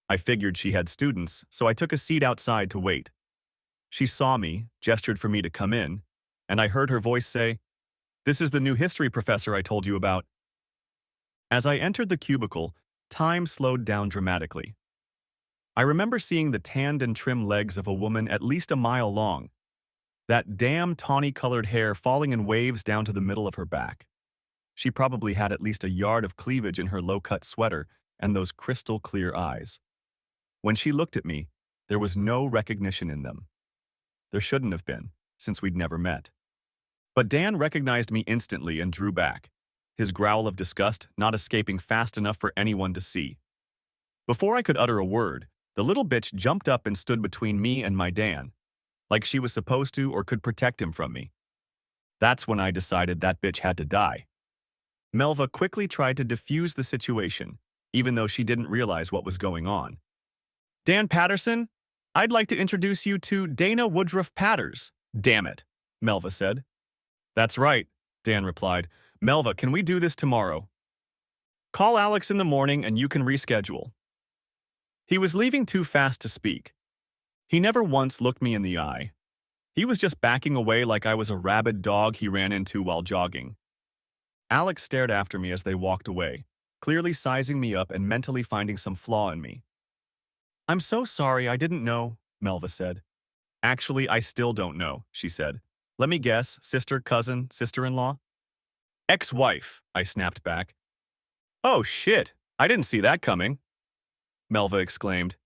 I figured she had students, so I took a seat outside to wait. She saw me, gestured for me to come in, and I heard her voice say, "This is the new history professor I told you about." As I entered the cubicle, time slowed down dramatically. I remember seeing the tanned and trim legs of a woman at least a mile long, that damn tawny-colored hair falling in waves down to the middle of her back. She probably had at least a yard of cleavage in her low-cut sweater and those crystal-clear eyes. When she looked at me, there was no recognition in them. There shouldn't have been, since we'd never met. But Dan recognized me instantly and drew back, his growl of disgust not escaping fast enough for anyone to see. Before I could utter a word, the little bitch jumped up and stood between me and my Dan, like she was supposed to or could protect him from me. That's when I decided that bitch had to die. Melva quickly tried to defuse the situation, even though she didn't realize what was going on. "Dan Patterson, I'd like to introduce you to Dana Woodruff Patters." "Damn it," Melva said. "That's right," Dan replied. "Melva, can we do this tomorrow?" "Call Alex in the morning and you can reschedule." He was leaving too fast to speak. He never once looked me in the eye. He was just backing away like I was a rabid dog he ran into while jogging. Alex stared after me as they walked away, clearly sizing me up and mentally finding some flaw in me. "I'm so sorry, I didn't know," Melva said. "Actually, I still don't know," she said. "Let me guess, sister, cousin, sister-in-law?" "Ex-wife," I snapped back. "Oh shit, I didn't see that coming," Melva exclaimed.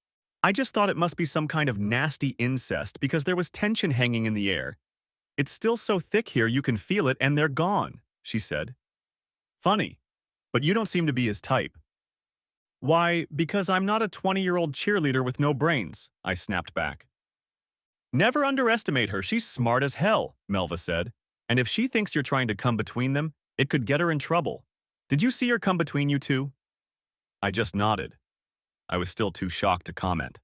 "I just thought it must be some kind of nasty incest because there was tension hanging in the air. It's still so thick here you can feel it and they're gone," she said. "Funny, But you don't seem to be his type. Why, because I'm not a 20-year-old cheerleader with no brains, I snapped back. Never underestimate her, she's smart as hell, Melva said. And if she thinks you're trying to come between them, it could get her in trouble. Did you see her come between you two? I just nodded. I was still too shocked to comment.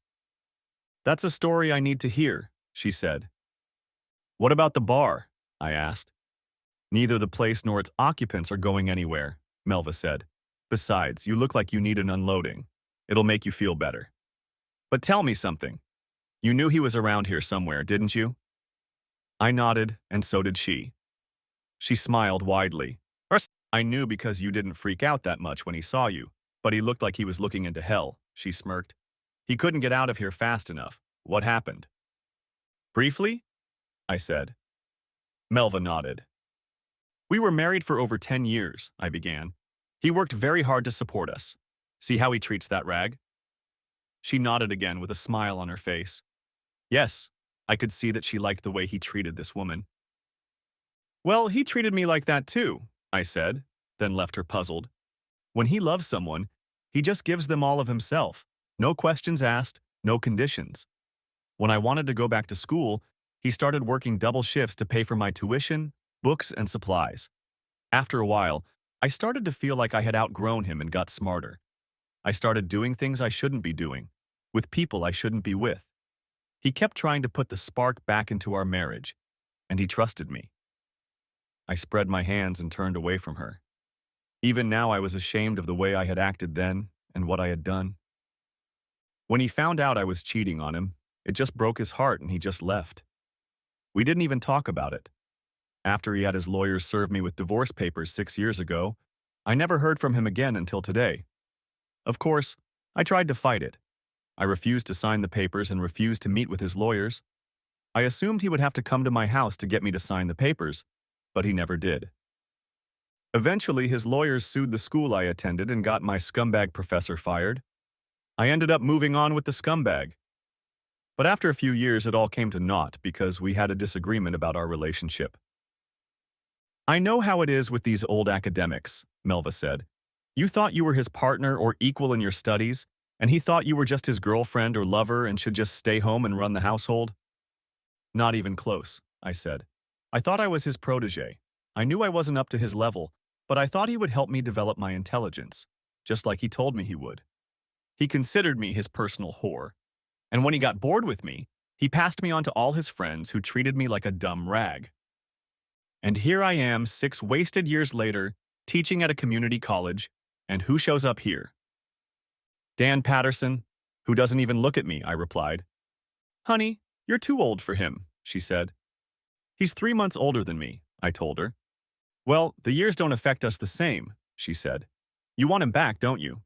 That's a story I need to hear, she said. What about the bar? I asked. Neither the place nor its occupants are going anywhere, Melva said. Besides, you look like you need an unloading. It'll make you feel better. But tell me something. You knew he was around here somewhere, didn't you? I nodded, and so did she. She smiled widely. I knew because you didn't freak out that much when he saw you, but he looked like he was looking into hell, she smirked. He couldn't get out of here fast enough. What happened? Briefly? I said. Melva nodded. We were married for over 10 years, I began. He worked very hard to support us. See how he treats that rag? She nodded again with a smile on her face. Yes, I could see that she liked the way he treated this woman. Well, he treated me like that too, I said, then left her puzzled. When he loves someone, he just gives them all of himself. No questions asked, no conditions. When I wanted to go back to school, he started working double shifts to pay for my tuition, books, and supplies. After a while, I started to feel like I had outgrown him and got smarter. I started doing things I shouldn't be doing, with people I shouldn't be with. He kept trying to put the spark back into our marriage, and he trusted me. I spread my hands and turned away from her. Even now I was ashamed of the way I had acted then and what I had done. When he found out I was cheating on him, it just broke his heart and he just left. We didn't even talk about it. After he had his lawyers serve me with divorce papers 6 years ago, I never heard from him again until today. Of course, I tried to fight it. I refused to sign the papers and refused to meet with his lawyers. I assumed he would have to come to my house to get me to sign the papers, but he never did. Eventually, his lawyers sued the school I attended and got my scumbag professor fired. I ended up moving on with the scumbag. But after a few years, it all came to naught because we had a disagreement about our relationship. I know how it is with these old academics, Melva said. You thought you were his partner or equal in your studies, and he thought you were just his girlfriend or lover and should just stay home and run the household? Not even close, I said. I thought I was his protege. I knew I wasn't up to his level, but I thought he would help me develop my intelligence, just like he told me he would. He considered me his personal whore, and when he got bored with me, he passed me on to all his friends who treated me like a dumb rag. And here I am, 6 wasted years later, teaching at a community college, and who shows up here? Dan Patterson, who doesn't even look at me, I replied. Honey, you're too old for him, she said. He's 3 months older than me, I told her. Well, the years don't affect us the same, she said. You want him back, don't you?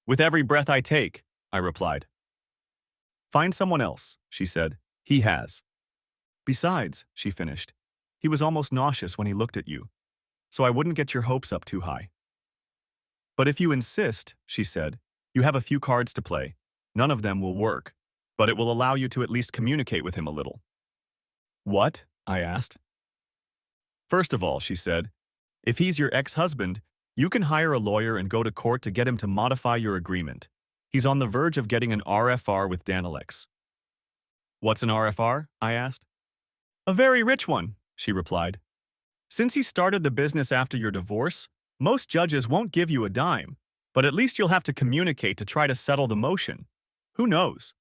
With every breath I take, I replied. Find someone else, she said. He has. Besides, she finished, he was almost nauseous when he looked at you, so I wouldn't get your hopes up too high. But if you insist, she said, you have a few cards to play. None of them will work, but it will allow you to at least communicate with him a little. What? I asked. First of all, she said, if he's your ex-husband, you can hire a lawyer and go to court to get him to modify your agreement. He's on the verge of getting an RFR with Danalex. What's an RFR? I asked. A very rich one, she replied. Since he started the business after your divorce, most judges won't give you a dime, but at least you'll have to communicate to try to settle the motion. Who knows?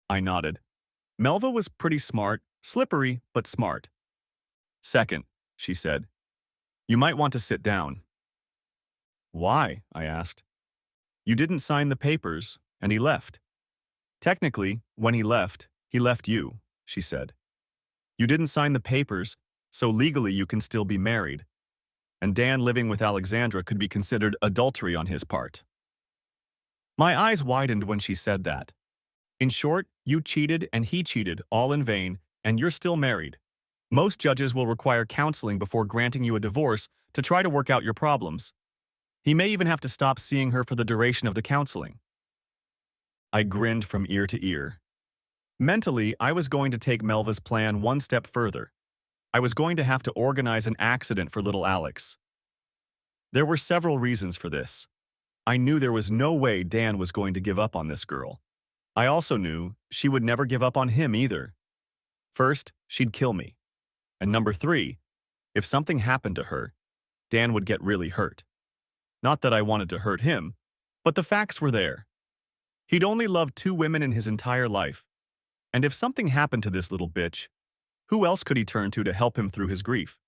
I nodded. Melva was pretty smart, slippery, but smart. Second, she said, you might want to sit down. Why? I asked. You didn't sign the papers, and he left. Technically, when he left you, she said. You didn't sign the papers, so legally you can still be married. And Dan living with Alexandra could be considered adultery on his part. My eyes widened when she said that. In short, you cheated and he cheated, all in vain, and you're still married. Most judges will require counseling before granting you a divorce to try to work out your problems. He may even have to stop seeing her for the duration of the counseling. I grinned from ear to ear. Mentally, I was going to take Melva's plan one step further. I was going to have to organize an accident for little Alex. There were several reasons for this. I knew there was no way Dan was going to give up on this girl. I also knew she would never give up on him either. First, she'd kill me. And number three, if something happened to her, Dan would get really hurt. Not that I wanted to hurt him, but the facts were there. He'd only loved 2 women in his entire life. And if something happened to this little bitch, who else could he turn to help him through his grief?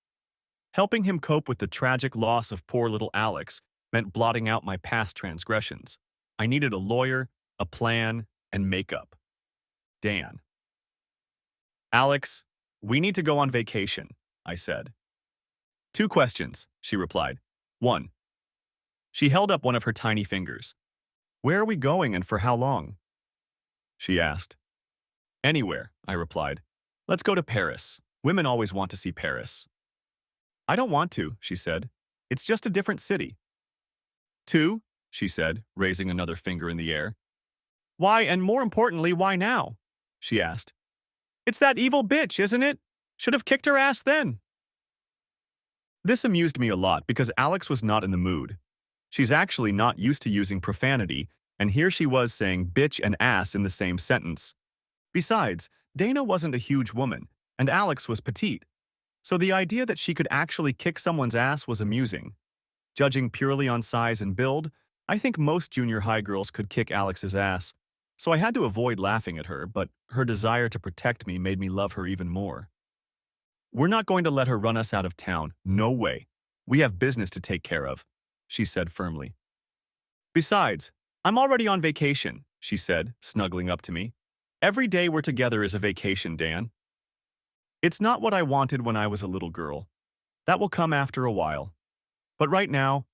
Helping him cope with the tragic loss of poor little Alex meant blotting out my past transgressions. I needed a lawyer, a plan, and makeup. Dan. Alex, we need to go on vacation, I said. 2 questions, she replied. 1. She held up one of her tiny fingers. Where are we going and for how long? She asked. Anywhere, I replied. Let's go to Paris. Women always want to see Paris. I don't want to, she said. It's just a different city. 2, she said, raising another finger in the air. Why, and more importantly, why now? She asked. It's that evil bitch, isn't it? Should have kicked her ass then. This amused me a lot because Alex was not in the mood. She's actually not used to using profanity, and here she was saying bitch and ass in the same sentence. Besides, Dana wasn't a huge woman, and Alex was petite, so the idea that she could actually kick someone's ass was amusing. Judging purely on size and build, I think most junior high girls could kick Alex's ass, so I had to avoid laughing at her, but her desire to protect me made me love her even more. We're not going to let her run us out of town, no way. We have business to take care of, she said firmly. Besides, I'm already on vacation, she said, snuggling up to me. Every day we're together is a vacation, Dan. It's not what I wanted when I was a little girl. That will come after a while. But right now,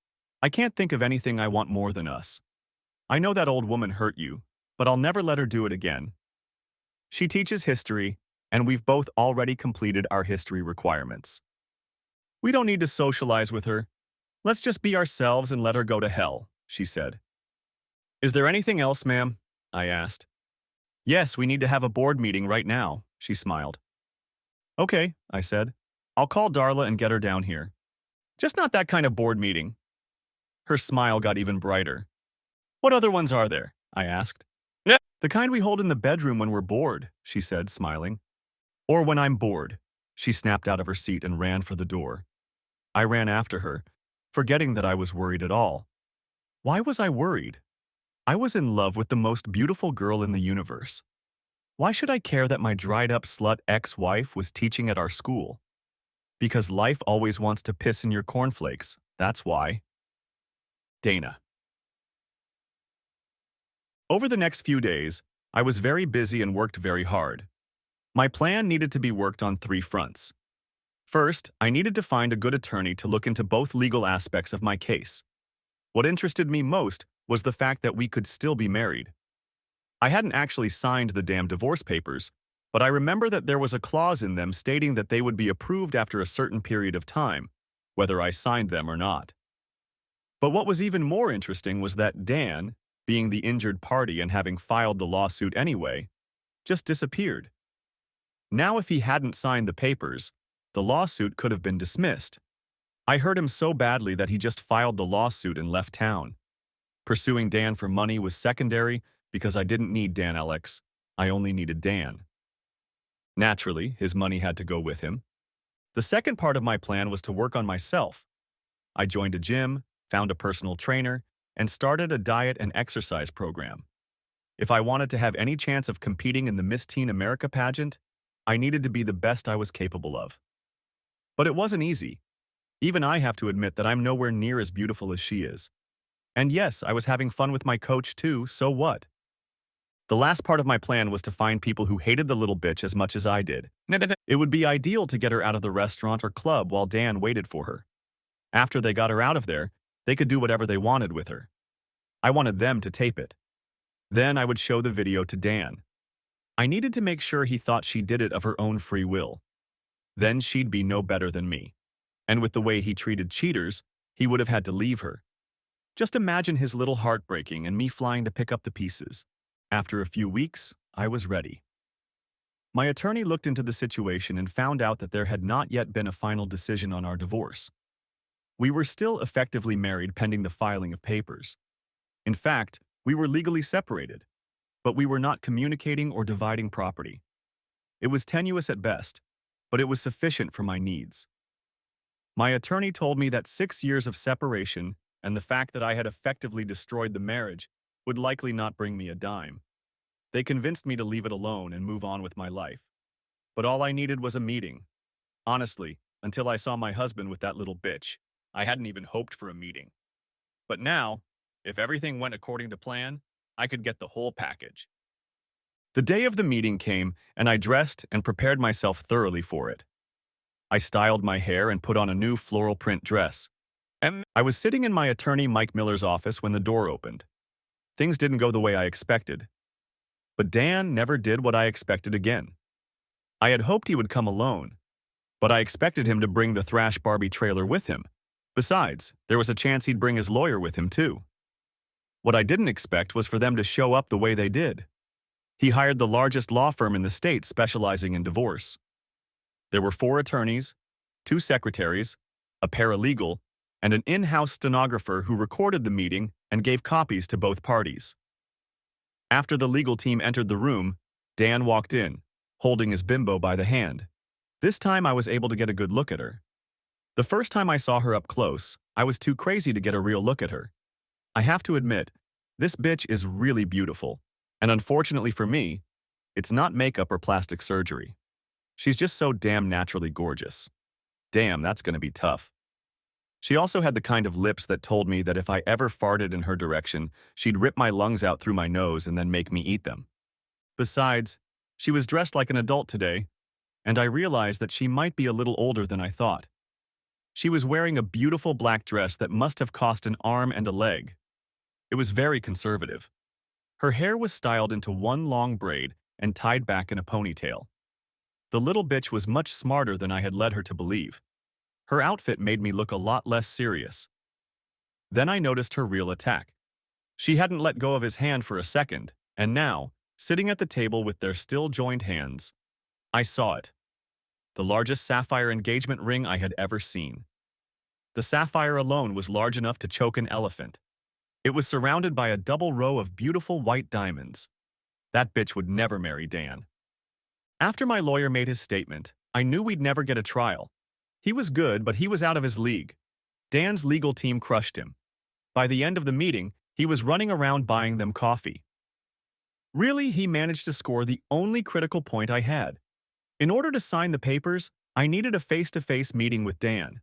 I can't think of anything I want more than us. I know that old woman hurt you, but I'll never let her do it again. She teaches history, and we've both already completed our history requirements. We don't need to socialize with her. Let's just be ourselves and let her go to hell, she said. Is there anything else, ma'am? I asked. Yes, we need to have a board meeting right now, she smiled. Okay, I said. I'll call Darla and get her down here. Just not that kind of board meeting. Her smile got even brighter. What other ones are there? I asked. The kind we hold in the bedroom when we're bored, she said, smiling. Or when I'm bored. She snapped out of her seat and ran for the door. I ran after her, forgetting that I was worried at all. Why was I worried? I was in love with the most beautiful girl in the universe. Why should I care that my dried-up slut ex-wife was teaching at our school? Because life always wants to piss in your cornflakes, that's why. Dana. Over the next few days, I was very busy and worked very hard. My plan needed to be worked on 3 fronts. First, I needed to find a good attorney to look into both legal aspects of my case. What interested me most was the fact that we could still be married. I hadn't actually signed the damn divorce papers, but I remember that there was a clause in them stating that they would be approved after a certain period of time, whether I signed them or not. But what was even more interesting was that Dan, being the injured party and having filed the lawsuit anyway, just disappeared. Now if he hadn't signed the papers, the lawsuit could have been dismissed. I hurt him so badly that he just filed the lawsuit and left town. Pursuing Dan for money was secondary because I didn't need Dan Alex. I only needed Dan. Naturally, his money had to go with him. The second part of my plan was to work on myself. I joined a gym, found a personal trainer, and started a diet and exercise program. If I wanted to have any chance of competing in the Miss Teen America pageant, I needed to be the best I was capable of. But it wasn't easy. Even I have to admit that I'm nowhere near as beautiful as she is. And yes, I was having fun with my coach too, so what? The last part of my plan was to find people who hated the little bitch as much as I did. It would be ideal to get her out of the restaurant or club while Dan waited for her. After they got her out of there, they could do whatever they wanted with her. I wanted them to tape it. Then I would show the video to Dan. I needed to make sure he thought she did it of her own free will. Then she'd be no better than me. And with the way he treated cheaters, he would have had to leave her. Just imagine his little heart breaking and me flying to pick up the pieces. After a few weeks, I was ready. My attorney looked into the situation and found out that there had not yet been a final decision on our divorce. We were still effectively married pending the filing of papers. In fact, we were legally separated, but we were not communicating or dividing property. It was tenuous at best, but it was sufficient for my needs. My attorney told me that 6 years of separation and the fact that I had effectively destroyed the marriage would likely not bring me a dime. They convinced me to leave it alone and move on with my life. But all I needed was a meeting. Honestly, until I saw my husband with that little bitch, I hadn't even hoped for a meeting. But now, if everything went according to plan, I could get the whole package. The day of the meeting came, and I dressed and prepared myself thoroughly for it. I styled my hair and put on a new floral print dress. And I was sitting in my attorney Mike Miller's office when the door opened. Things didn't go the way I expected. But Dan never did what I expected again. I had hoped he would come alone, but I expected him to bring the Thrash Barbie trailer with him. Besides, there was a chance he'd bring his lawyer with him too. What I didn't expect was for them to show up the way they did. He hired the largest law firm in the state specializing in divorce. There were 4 attorneys, 2 secretaries, a paralegal, and an in-house stenographer who recorded the meeting and gave copies to both parties. After the legal team entered the room, Dan walked in, holding his bimbo by the hand. This time I was able to get a good look at her. The first time I saw her up close, I was too crazy to get a real look at her. I have to admit, this bitch is really beautiful, and unfortunately for me, it's not makeup or plastic surgery. She's just so damn naturally gorgeous. Damn, that's gonna be tough. She also had the kind of lips that told me that if I ever farted in her direction, she'd rip my lungs out through my nose and then make me eat them. Besides, she was dressed like an adult today, and I realized that she might be a little older than I thought. She was wearing a beautiful black dress that must have cost an arm and a leg. It was very conservative. Her hair was styled into one long braid and tied back in a ponytail. The little bitch was much smarter than I had led her to believe. Her outfit made me look a lot less serious. Then I noticed her real attack. She hadn't let go of his hand for a second, and now, sitting at the table with their still joined hands, I saw it. The largest sapphire engagement ring I had ever seen. The sapphire alone was large enough to choke an elephant. It was surrounded by a double row of beautiful white diamonds. That bitch would never marry Dan. After my lawyer made his statement, I knew we'd never get a trial. He was good, but he was out of his league. Dan's legal team crushed him. By the end of the meeting, he was running around buying them coffee. Really, he managed to score the only critical point I had. In order to sign the papers, I needed a face-to-face meeting with Dan.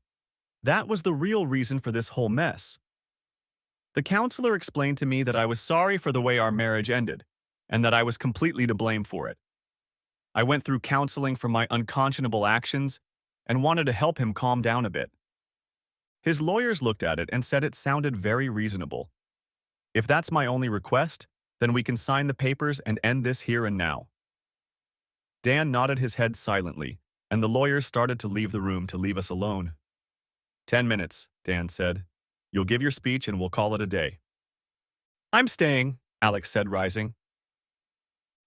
That was the real reason for this whole mess. The counselor explained to me that I was sorry for the way our marriage ended, and that I was completely to blame for it. I went through counseling for my unconscionable actions and wanted to help him calm down a bit. His lawyers looked at it and said it sounded very reasonable. If that's my only request, then we can sign the papers and end this here and now. Dan nodded his head silently, and the lawyers started to leave the room to leave us alone. 10 minutes, Dan said. You'll give your speech and we'll call it a day. I'm staying, Alex said, rising.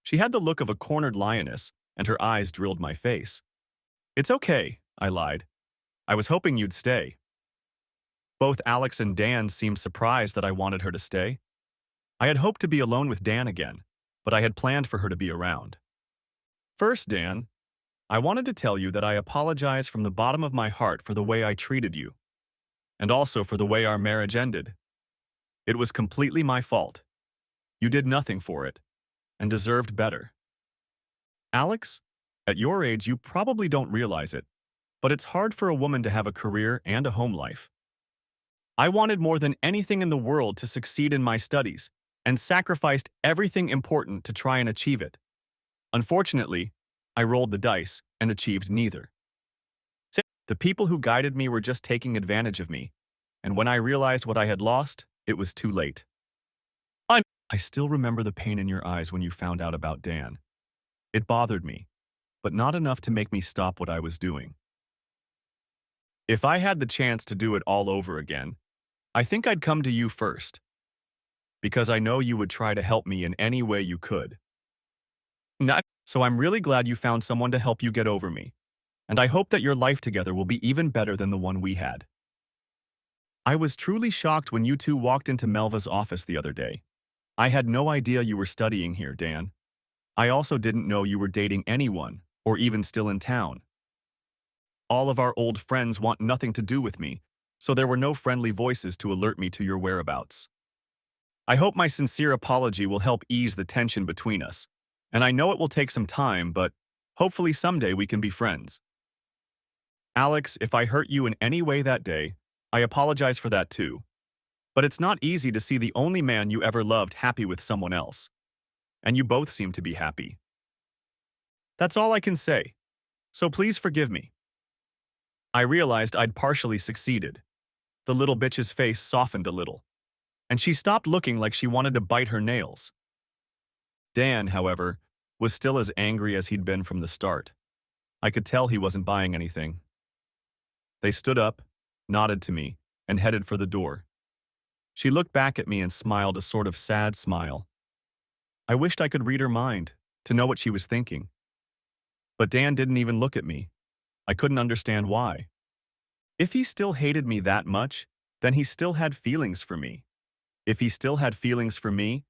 She had the look of a cornered lioness, and her eyes drilled my face. It's okay, I lied. I was hoping you'd stay. Both Alex and Dan seemed surprised that I wanted her to stay. I had hoped to be alone with Dan again, but I had planned for her to be around. First, Dan, I wanted to tell you that I apologize from the bottom of my heart for the way I treated you, and also for the way our marriage ended. It was completely my fault. You did nothing for it, and deserved better. Alex, at your age, you probably don't realize it, but it's hard for a woman to have a career and a home life. I wanted more than anything in the world to succeed in my studies, and sacrificed everything important to try and achieve it. Unfortunately, I rolled the dice and achieved neither. The people who guided me were just taking advantage of me, and when I realized what I had lost, it was too late. I still remember the pain in your eyes when you found out about Dan. It bothered me, but not enough to make me stop what I was doing. If I had the chance to do it all over again, I think I'd come to you first, because I know you would try to help me in any way you could. So I'm really glad you found someone to help you get over me, and I hope that your life together will be even better than the one we had. I was truly shocked when you two walked into Melva's office the other day. I had no idea you were studying here, Dan. I also didn't know you were dating anyone, or even still in town. All of our old friends want nothing to do with me, so there were no friendly voices to alert me to your whereabouts. I hope my sincere apology will help ease the tension between us, and I know it will take some time, but hopefully someday we can be friends. Alex, if I hurt you in any way that day, I apologize for that too. But it's not easy to see the only man you ever loved happy with someone else. And you both seem to be happy. That's all I can say. So please forgive me. I realized I'd partially succeeded. The little bitch's face softened a little, and she stopped looking like she wanted to bite her nails. Dan, however, was still as angry as he'd been from the start. I could tell he wasn't buying anything. They stood up, nodded to me, and headed for the door. She looked back at me and smiled a sort of sad smile. I wished I could read her mind, to know what she was thinking. But Dan didn't even look at me. I couldn't understand why. If he still hated me that much, then he still had feelings for me. If he still had feelings for me,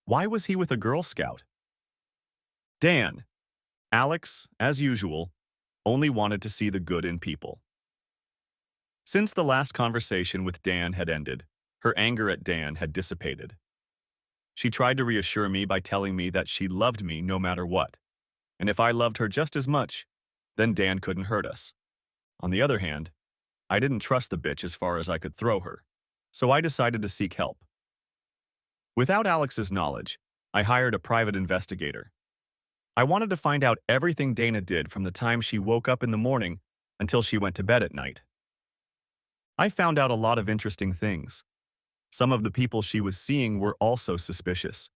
why was he with a Girl Scout? Dan, Alex, as usual, only wanted to see the good in people. Since the last conversation with Dan had ended, her anger at Dan had dissipated. She tried to reassure me by telling me that she loved me no matter what, and if I loved her just as much, then Dan couldn't hurt us. On the other hand, I didn't trust the bitch as far as I could throw her, so I decided to seek help. Without Alex's knowledge, I hired a private investigator. I wanted to find out everything Dana did from the time she woke up in the morning until she went to bed at night. I found out a lot of interesting things. Some of the people she was seeing were also suspicious.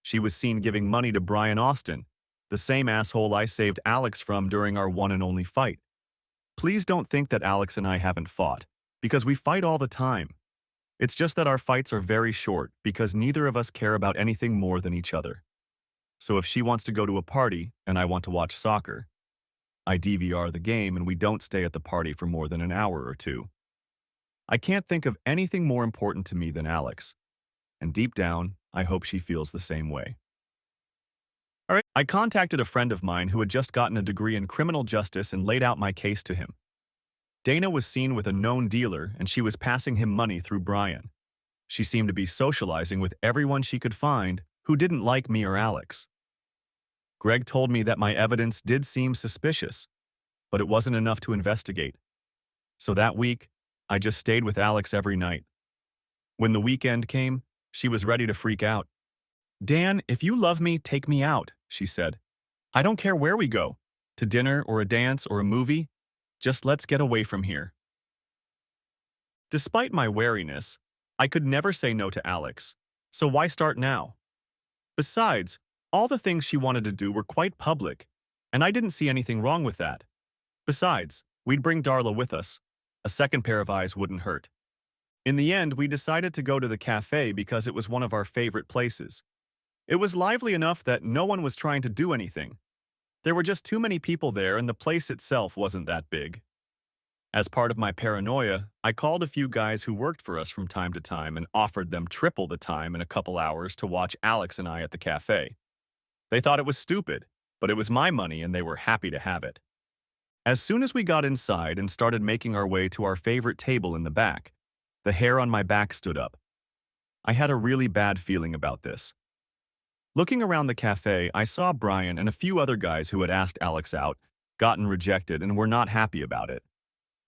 She was seen giving money to Brian Austin, the same asshole I saved Alex from during our one and only fight. Please don't think that Alex and I haven't fought, because we fight all the time. It's just that our fights are very short because neither of us care about anything more than each other. So if she wants to go to a party and I want to watch soccer, I DVR the game and we don't stay at the party for more than an hour or two. I can't think of anything more important to me than Alex, and deep down, I hope she feels the same way. All right. I contacted a friend of mine who had just gotten a degree in criminal justice and laid out my case to him. Dana was seen with a known dealer and she was passing him money through Brian. She seemed to be socializing with everyone she could find who didn't like me or Alex. Greg told me that my evidence did seem suspicious, but it wasn't enough to investigate. So that week, I just stayed with Alex every night. When the weekend came, she was ready to freak out. Dan, if you love me, take me out, she said. I don't care where we go, to dinner or a dance or a movie, just let's get away from here. Despite my wariness, I could never say no to Alex, so why start now? Besides, all the things she wanted to do were quite public, and I didn't see anything wrong with that. Besides, we'd bring Darla with us. A second pair of eyes wouldn't hurt. In the end, we decided to go to the cafe because it was one of our favorite places. It was lively enough that no one was trying to do anything. There were just too many people there and the place itself wasn't that big. As part of my paranoia, I called a few guys who worked for us from time to time and offered them triple the time in a couple hours to watch Alex and I at the cafe. They thought it was stupid, but it was my money and they were happy to have it. As soon as we got inside and started making our way to our favorite table in the back, the hair on my back stood up. I had a really bad feeling about this. Looking around the cafe, I saw Brian and a few other guys who had asked Alex out, gotten rejected, and were not happy about it.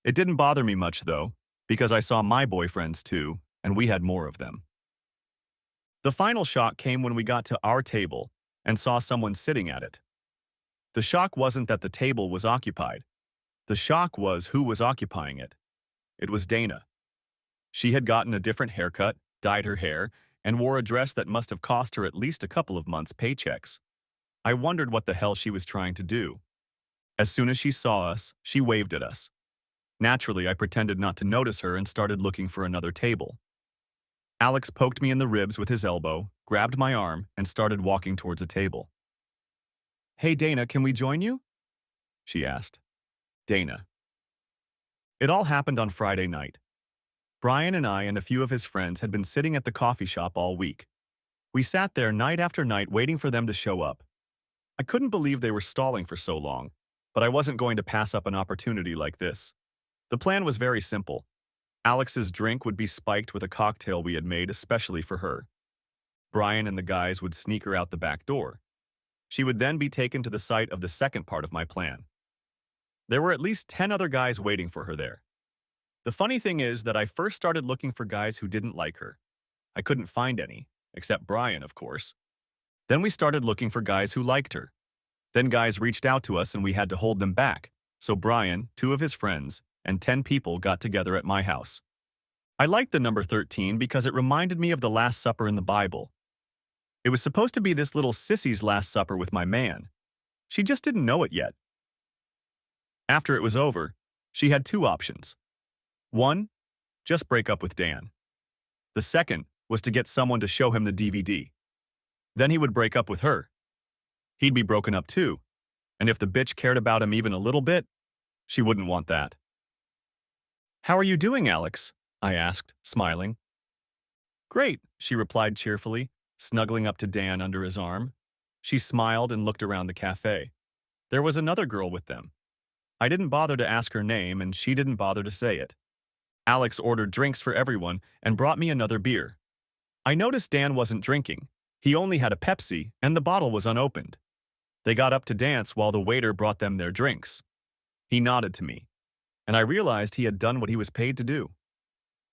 It didn't bother me much, though, because I saw my boyfriends too, and we had more of them. The final shock came when we got to our table and saw someone sitting at it. The shock wasn't that the table was occupied. The shock was who was occupying it. It was Dana. She had gotten a different haircut, dyed her hair, and wore a dress that must have cost her at least a couple of months' paychecks. I wondered what the hell she was trying to do. As soon as she saw us, she waved at us. Naturally, I pretended not to notice her and started looking for another table. Alex poked me in the ribs with his elbow, grabbed my arm, and started walking towards a table. Hey Dana, can we join you? She asked. Dana. It all happened on Friday night. Brian and I and a few of his friends had been sitting at the coffee shop all week. We sat there night after night waiting for them to show up. I couldn't believe they were stalling for so long, but I wasn't going to pass up an opportunity like this. The plan was very simple. Alex's drink would be spiked with a cocktail we had made especially for her. Brian and the guys would sneak her out the back door. She would then be taken to the site of the second part of my plan. There were at least 10 other guys waiting for her there. The funny thing is that I first started looking for guys who didn't like her. I couldn't find any, except Brian, of course. Then we started looking for guys who liked her. Then guys reached out to us and we had to hold them back. So Brian, 2 of his friends, and 10 people got together at my house. I liked the number 13 because it reminded me of the Last Supper in the Bible. It was supposed to be this little sissy's last supper with my man. She just didn't know it yet. After it was over, she had 2 options. 1, just break up with Dan. The second was to get someone to show him the DVD. Then he would break up with her. He'd be broken up too, and if the bitch cared about him even a little bit, she wouldn't want that. "How are you doing, Alex?" I asked, smiling. "Great," she replied cheerfully, snuggling up to Dan under his arm. She smiled and looked around the cafe. There was another girl with them. I didn't bother to ask her name, and she didn't bother to say it. Alex ordered drinks for everyone and brought me another beer. I noticed Dan wasn't drinking. He only had a Pepsi, and the bottle was unopened. They got up to dance while the waiter brought them their drinks. He nodded to me, and I realized he had done what he was paid to do.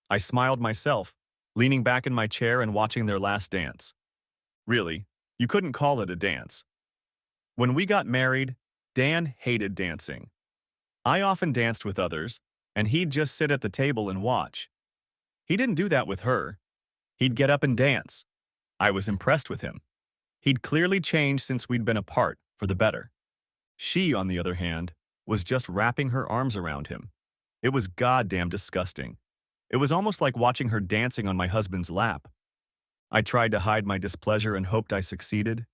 I smiled myself, leaning back in my chair and watching their last dance. Really, you couldn't call it a dance. When we got married, Dan hated dancing. I often danced with others, and he'd just sit at the table and watch. He didn't do that with her. He'd get up and dance. I was impressed with him. He'd clearly changed since we'd been apart, for the better. She, on the other hand, was just wrapping her arms around him. It was goddamn disgusting. It was almost like watching her dancing on my husband's lap. I tried to hide my displeasure and hoped I succeeded.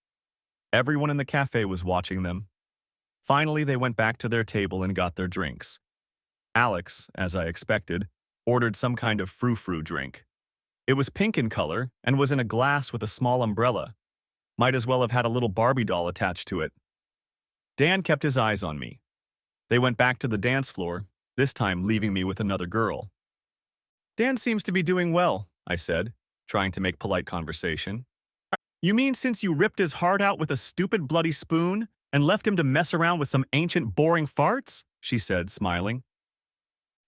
Everyone in the cafe was watching them. Finally, they went back to their table and got their drinks. Alex, as I expected, ordered some kind of frou-frou drink. It was pink in color and was in a glass with a small umbrella. Might as well have had a little Barbie doll attached to it. Dan kept his eyes on me. They went back to the dance floor, this time leaving me with another girl. "Dan seems to be doing well," I said, trying to make polite conversation. "You mean since you ripped his heart out with a stupid bloody spoon and left him to mess around with some ancient boring farts?" she said, smiling.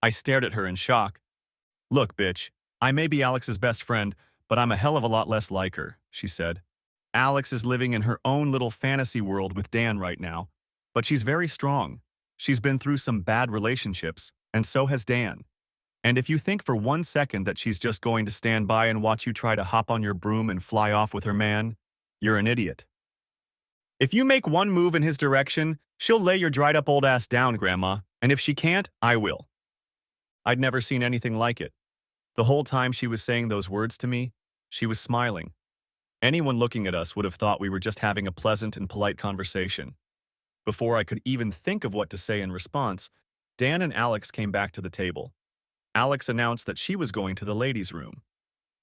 I stared at her in shock. "Look, bitch, I may be Alex's best friend, but I'm a hell of a lot less like her," she said. "Alex is living in her own little fantasy world with Dan right now, but she's very strong. She's been through some bad relationships, and so has Dan. And if you think for 1 second that she's just going to stand by and watch you try to hop on your broom and fly off with her man, you're an idiot. If you make one move in his direction, she'll lay your dried-up old ass down, Grandma, and if she can't, I will." I'd never seen anything like it. The whole time she was saying those words to me, she was smiling. Anyone looking at us would have thought we were just having a pleasant and polite conversation. Before I could even think of what to say in response, Dan and Alex came back to the table. Alex announced that she was going to the ladies' room.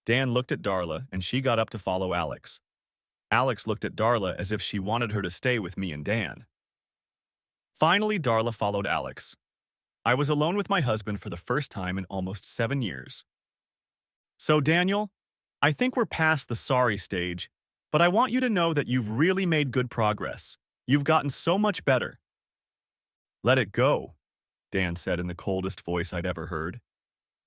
Dan looked at Darla, and she got up to follow Alex. Alex looked at Darla as if she wanted her to stay with me and Dan. Finally, Darla followed Alex. I was alone with my husband for the first time in almost 7 years. "So, Daniel, I think we're past the sorry stage, but I want you to know that you've really made good progress. You've gotten so much better." "Let it go," Dan said in the coldest voice I'd ever heard.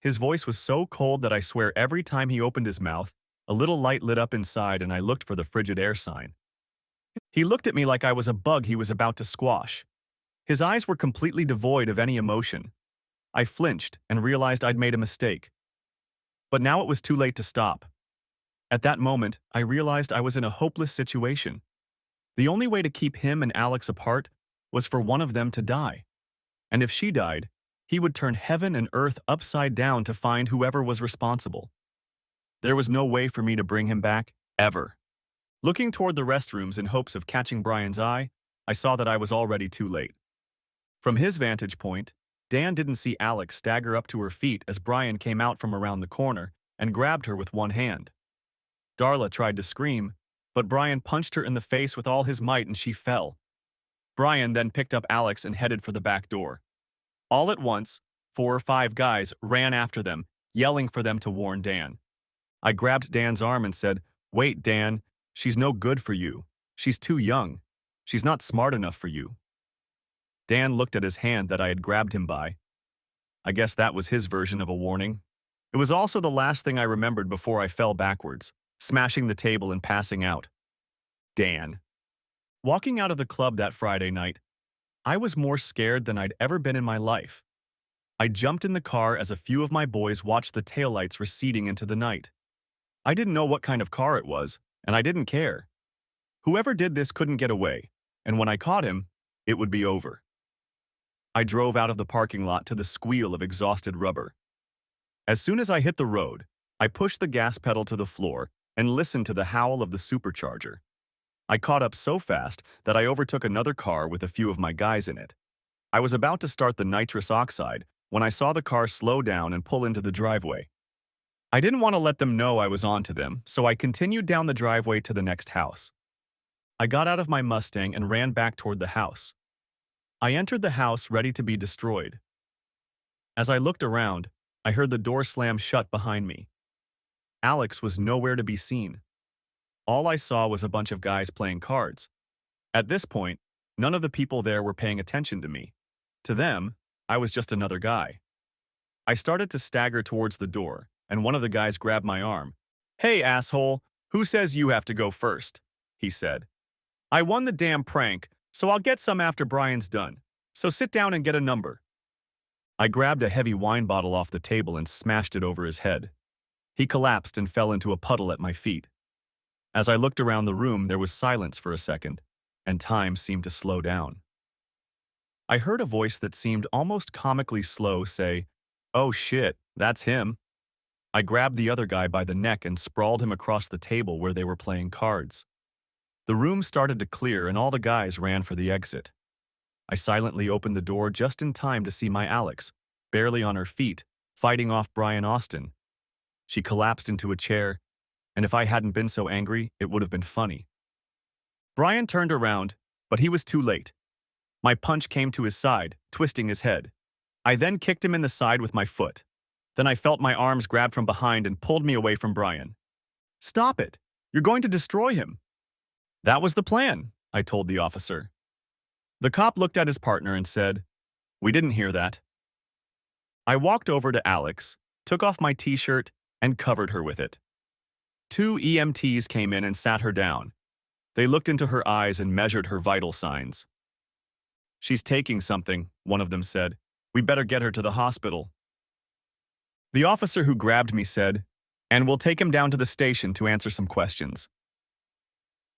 His voice was so cold that I swear every time he opened his mouth, a little light lit up inside and I looked for the frigid air sign. He looked at me like I was a bug he was about to squash. His eyes were completely devoid of any emotion. I flinched and realized I'd made a mistake. But now it was too late to stop. At that moment, I realized I was in a hopeless situation. The only way to keep him and Alex apart was for one of them to die. And if she died, he would turn heaven and earth upside down to find whoever was responsible. There was no way for me to bring him back, ever. Looking toward the restrooms in hopes of catching Brian's eye, I saw that I was already too late. From his vantage point, Dan didn't see Alex stagger up to her feet as Brian came out from around the corner and grabbed her with one hand. Darla tried to scream, but Brian punched her in the face with all his might and she fell. Brian then picked up Alex and headed for the back door. All at once, 4 or 5 guys ran after them, yelling for them to warn Dan. I grabbed Dan's arm and said, "Wait, Dan, she's no good for you. She's too young. She's not smart enough for you." Dan looked at his hand that I had grabbed him by. I guess that was his version of a warning. It was also the last thing I remembered before I fell backwards, smashing the table and passing out. Dan. Walking out of the club that Friday night, I was more scared than I'd ever been in my life. I jumped in the car as a few of my boys watched the taillights receding into the night. I didn't know what kind of car it was, and I didn't care. Whoever did this couldn't get away, and when I caught him, it would be over. I drove out of the parking lot to the squeal of exhausted rubber. As soon as I hit the road, I pushed the gas pedal to the floor and listened to the howl of the supercharger. I caught up so fast that I overtook another car with a few of my guys in it. I was about to start the nitrous oxide when I saw the car slow down and pull into the driveway. I didn't want to let them know I was on to them, so I continued down the driveway to the next house. I got out of my Mustang and ran back toward the house. I entered the house ready to be destroyed. As I looked around, I heard the door slam shut behind me. Alex was nowhere to be seen. All I saw was a bunch of guys playing cards. At this point, none of the people there were paying attention to me. To them, I was just another guy. I started to stagger towards the door, and one of the guys grabbed my arm. "Hey, asshole, who says you have to go first?" he said. "I won the damn prank, so I'll get some after Brian's done. So sit down and get a number." I grabbed a heavy wine bottle off the table and smashed it over his head. He collapsed and fell into a puddle at my feet. As I looked around the room, there was silence for a second, and time seemed to slow down. I heard a voice that seemed almost comically slow say, "Oh shit, that's him." I grabbed the other guy by the neck and sprawled him across the table where they were playing cards. The room started to clear and all the guys ran for the exit. I silently opened the door just in time to see my Alex, barely on her feet, fighting off Brian Austin. She collapsed into a chair, and if I hadn't been so angry, it would have been funny. Brian turned around, but he was too late. My punch came to his side, twisting his head. I then kicked him in the side with my foot. Then I felt my arms grabbed from behind and pulled me away from Brian. "Stop it! You're going to destroy him." "That was the plan," I told the officer. The cop looked at his partner and said, "We didn't hear that." I walked over to Alex, took off my t-shirt, and covered her with it. 2 EMTs came in and sat her down. They looked into her eyes and measured her vital signs. "She's taking something," one of them said. "We better get her to the hospital." The officer who grabbed me said, "And we'll take him down to the station to answer some questions."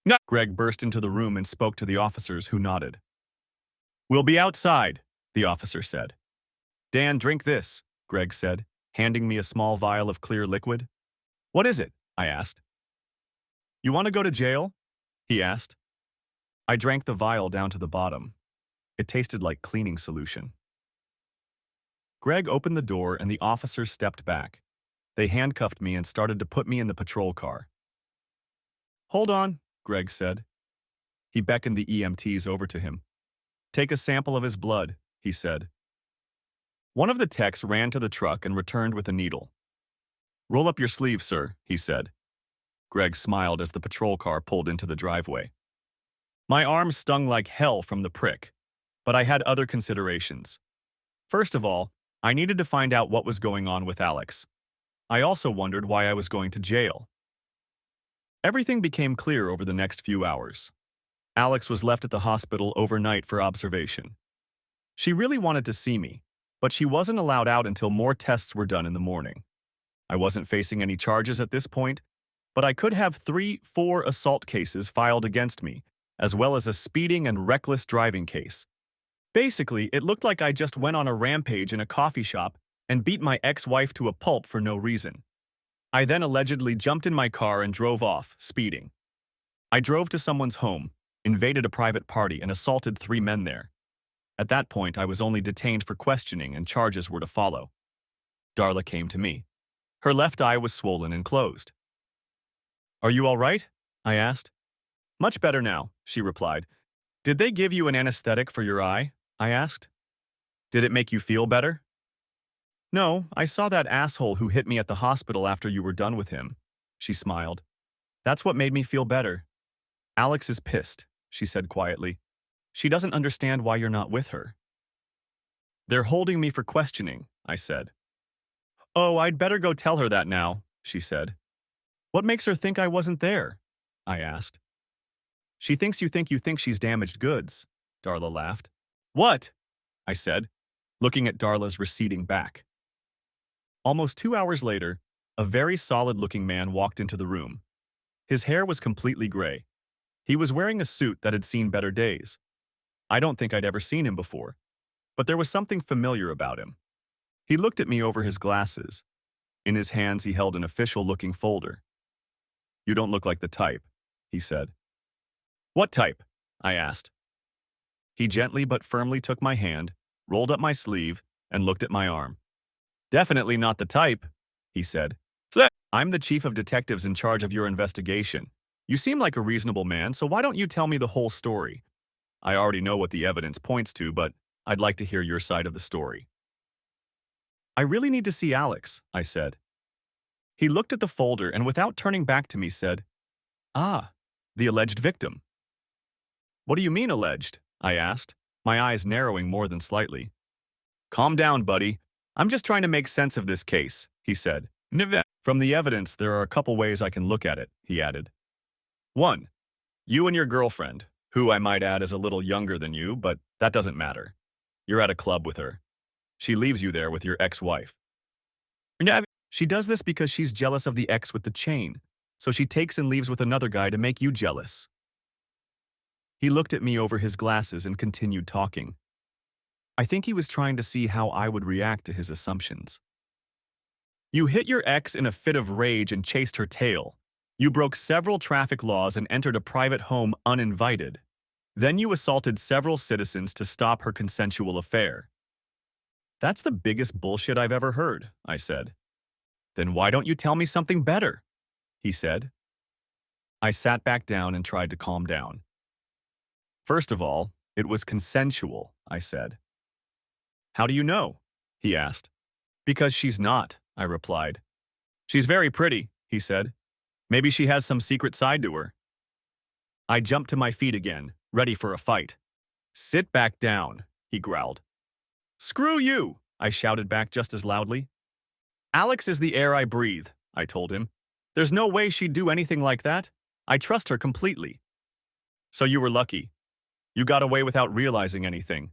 "No!" Greg burst into the room and spoke to the officers, who nodded. "We'll be outside," the officer said. "Dan, drink this," Greg said, handing me a small vial of clear liquid. "What is it?" I asked. "You want to go to jail?" he asked. I drank the vial down to the bottom. It tasted like cleaning solution. Greg opened the door and the officers stepped back. They handcuffed me and started to put me in the patrol car. "Hold on," Greg said. He beckoned the EMTs over to him. "Take a sample of his blood," he said. One of the techs ran to the truck and returned with a needle. "Roll up your sleeve, sir," he said. Greg smiled as the patrol car pulled into the driveway. My arm stung like hell from the prick, but I had other considerations. First of all, I needed to find out what was going on with Alex. I also wondered why I was going to jail. Everything became clear over the next few hours. Alex was left at the hospital overnight for observation. She really wanted to see me, but she wasn't allowed out until more tests were done in the morning. I wasn't facing any charges at this point, but I could have 3-4 assault cases filed against me, as well as a speeding and reckless driving case. Basically, it looked like I just went on a rampage in a coffee shop and beat my ex-wife to a pulp for no reason. I then allegedly jumped in my car and drove off, speeding. I drove to someone's home, invaded a private party, and assaulted 3 men there. At that point, I was only detained for questioning and charges were to follow. Darla came to me. Her left eye was swollen and closed. "Are you all right?" I asked. "Much better now," she replied. "Did they give you an anesthetic for your eye?" I asked. "Did it make you feel better?" "No, I saw that asshole who hit me at the hospital after you were done with him." She smiled. "That's what made me feel better." "Alex is pissed," she said quietly. "She doesn't understand why you're not with her." "They're holding me for questioning," I said. "Oh, I'd better go tell her that now," she said. "What makes her think I wasn't there?" I asked. "She thinks you think she's damaged goods," Darla laughed. "What?" I said, looking at Darla's receding back. Almost 2 hours later, a very solid-looking man walked into the room. His hair was completely gray. He was wearing a suit that had seen better days. I don't think I'd ever seen him before, but there was something familiar about him. He looked at me over his glasses. In his hands, he held an official-looking folder. "You don't look like the type," he said. "What type?" I asked. He gently but firmly took my hand, rolled up my sleeve, and looked at my arm. "Definitely not the type," he said. "I'm the chief of detectives in charge of your investigation. You seem like a reasonable man, so why don't you tell me the whole story? I already know what the evidence points to, but I'd like to hear your side of the story." "I really need to see Alex," I said. He looked at the folder and without turning back to me said, "Ah, the alleged victim." "What do you mean alleged?" I asked, my eyes narrowing more than slightly. "Calm down, buddy. I'm just trying to make sense of this case," he said. "From the evidence, there are a couple ways I can look at it," he added. 1. You and your girlfriend, who I might add is a little younger than you, but that doesn't matter. You're at a club with her. She leaves you there with your ex-wife. She does this because she's jealous of the ex with the chain, so she takes and leaves with another guy to make you jealous. He looked at me over his glasses and continued talking. I think he was trying to see how I would react to his assumptions. You hit your ex in a fit of rage and chased her tail. You broke several traffic laws and entered a private home uninvited. Then you assaulted several citizens to stop her consensual affair. That's the biggest bullshit I've ever heard, I said. Then why don't you tell me something better? He said. I sat back down and tried to calm down. First of all, it was consensual, I said. How do you know? He asked. Because she's not, I replied. She's very pretty, he said. Maybe she has some secret side to her. I jumped to my feet again, ready for a fight. Sit back down, he growled. Screw you, I shouted back just as loudly. Alex is the air I breathe, I told him. There's no way she'd do anything like that. I trust her completely. So you were lucky. You got away without realizing anything.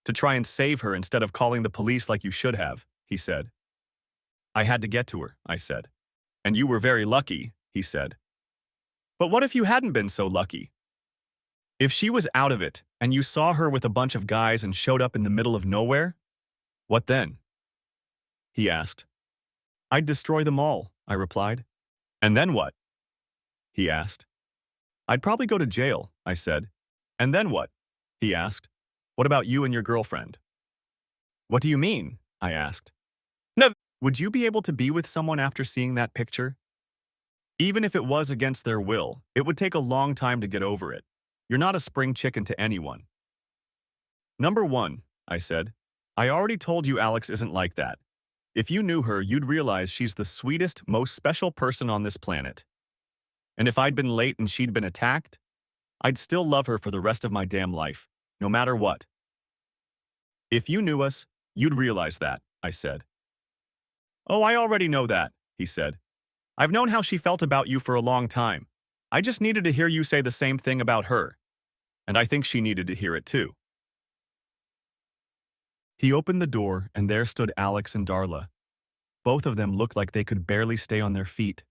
To try and save her instead of calling the police like you should have, he said. I had to get to her, I said. And you were very lucky, he said. But what if you hadn't been so lucky? If she was out of it, and you saw her with a bunch of guys and showed up in the middle of nowhere? What then? He asked. I'd destroy them all, I replied. And then what? He asked. I'd probably go to jail, I said. And then what? He asked. What about you and your girlfriend? What do you mean? I asked. No. Would you be able to be with someone after seeing that picture? Even if it was against their will, it would take a long time to get over it. You're not a spring chicken to anyone. Number one, I said. I already told you Alex isn't like that. If you knew her, you'd realize she's the sweetest, most special person on this planet. And if I'd been late and she'd been attacked, I'd still love her for the rest of my damn life, no matter what. If you knew us, you'd realize that, I said. Oh, I already know that, he said. I've known how she felt about you for a long time. I just needed to hear you say the same thing about her. And I think she needed to hear it too. He opened the door, and there stood Alex and Darla. Both of them looked like they could barely stay on their feet.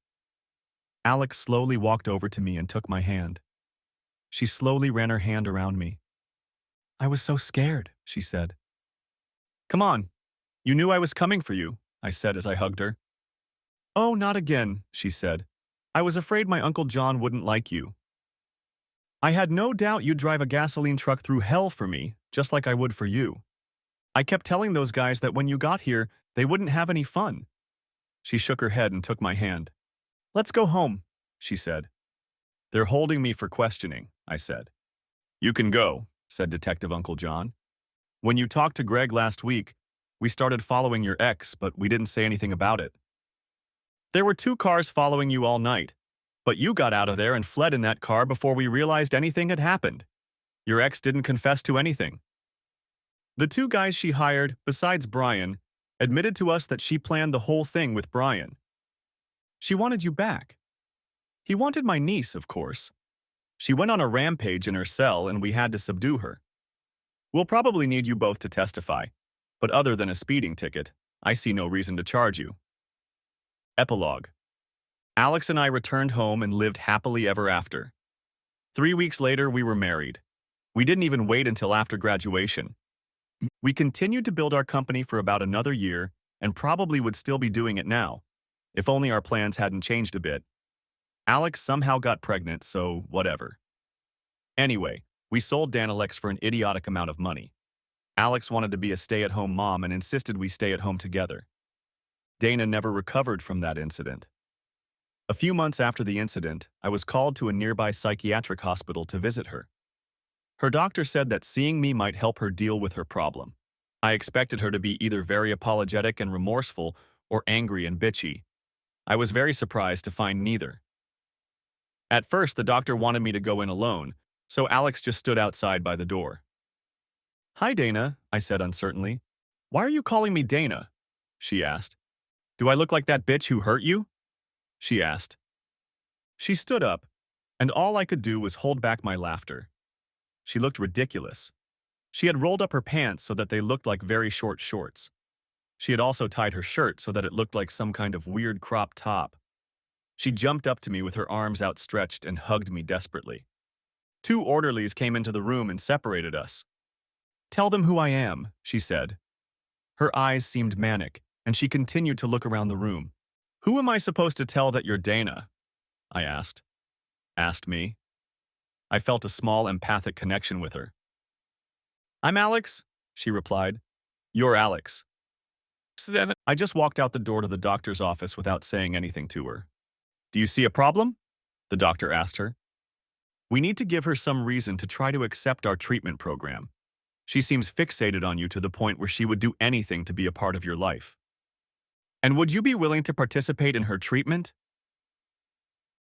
Alex slowly walked over to me and took my hand. She slowly ran her hand around me. I was so scared, she said. Come on. You knew I was coming for you, I said as I hugged her. Oh, not again, she said. I was afraid my Uncle John wouldn't like you. I had no doubt you'd drive a gasoline truck through hell for me, just like I would for you. I kept telling those guys that when you got here, they wouldn't have any fun. She shook her head and took my hand. Let's go home, she said. They're holding me for questioning, I said. You can go, said Detective Uncle John. When you talked to Greg last week, we started following your ex, but we didn't say anything about it. There were 2 cars following you all night, but you got out of there and fled in that car before we realized anything had happened. Your ex didn't confess to anything. The 2 guys she hired, besides Brian, admitted to us that she planned the whole thing with Brian. She wanted you back. He wanted my niece, of course. She went on a rampage in her cell and we had to subdue her. We'll probably need you both to testify, but other than a speeding ticket, I see no reason to charge you. Epilogue. Alex and I returned home and lived happily ever after. 3 weeks later, we were married. We didn't even wait until after graduation. We continued to build our company for about another year and probably would still be doing it now, if only our plans hadn't changed a bit. Alex somehow got pregnant, so whatever. Anyway, we sold Danalex for an idiotic amount of money. Alex wanted to be a stay-at-home mom and insisted we stay at home together. Dana never recovered from that incident. A few months after the incident, I was called to a nearby psychiatric hospital to visit her. Her doctor said that seeing me might help her deal with her problem. I expected her to be either very apologetic and remorseful or angry and bitchy. I was very surprised to find neither. At first, the doctor wanted me to go in alone, so Alex just stood outside by the door. Hi, Dana, I said uncertainly. Why are you calling me Dana? She asked. Do I look like that bitch who hurt you? She asked. She stood up, and all I could do was hold back my laughter. She looked ridiculous. She had rolled up her pants so that they looked like very short shorts. She had also tied her shirt so that it looked like some kind of weird crop top. She jumped up to me with her arms outstretched and hugged me desperately. 2 orderlies came into the room and separated us. Tell them who I am, she said. Her eyes seemed manic, and she continued to look around the room. Who am I supposed to tell that you're Dana? I asked. Asked me. I felt a small empathic connection with her. I'm Alex, she replied. You're Alex. So then I just walked out the door to the doctor's office without saying anything to her. Do you see a problem? The doctor asked her. We need to give her some reason to try to accept our treatment program. She seems fixated on you to the point where she would do anything to be a part of your life. And would you be willing to participate in her treatment?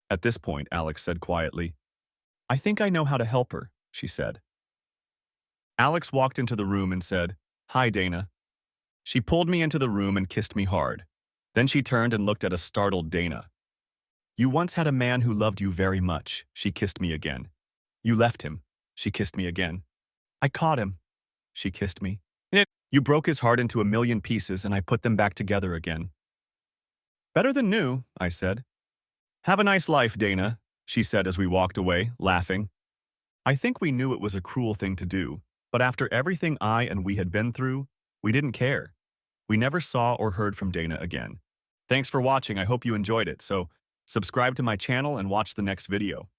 At this point, Alex said quietly, I think I know how to help her, she said. Alex walked into the room and said, Hi, Dana. She pulled me into the room and kissed me hard. Then she turned and looked at a startled Dana. You once had a man who loved you very much. She kissed me again. You left him. She kissed me again. I caught him. She kissed me. You broke his heart into a million pieces and I put them back together again. Better than new, I said. Have a nice life, Dana, she said as we walked away, laughing. I think we knew it was a cruel thing to do, but after everything I and we had been through, we didn't care. We never saw or heard from Dana again. Thanks for watching. I hope you enjoyed it, so subscribe to my channel and watch the next video.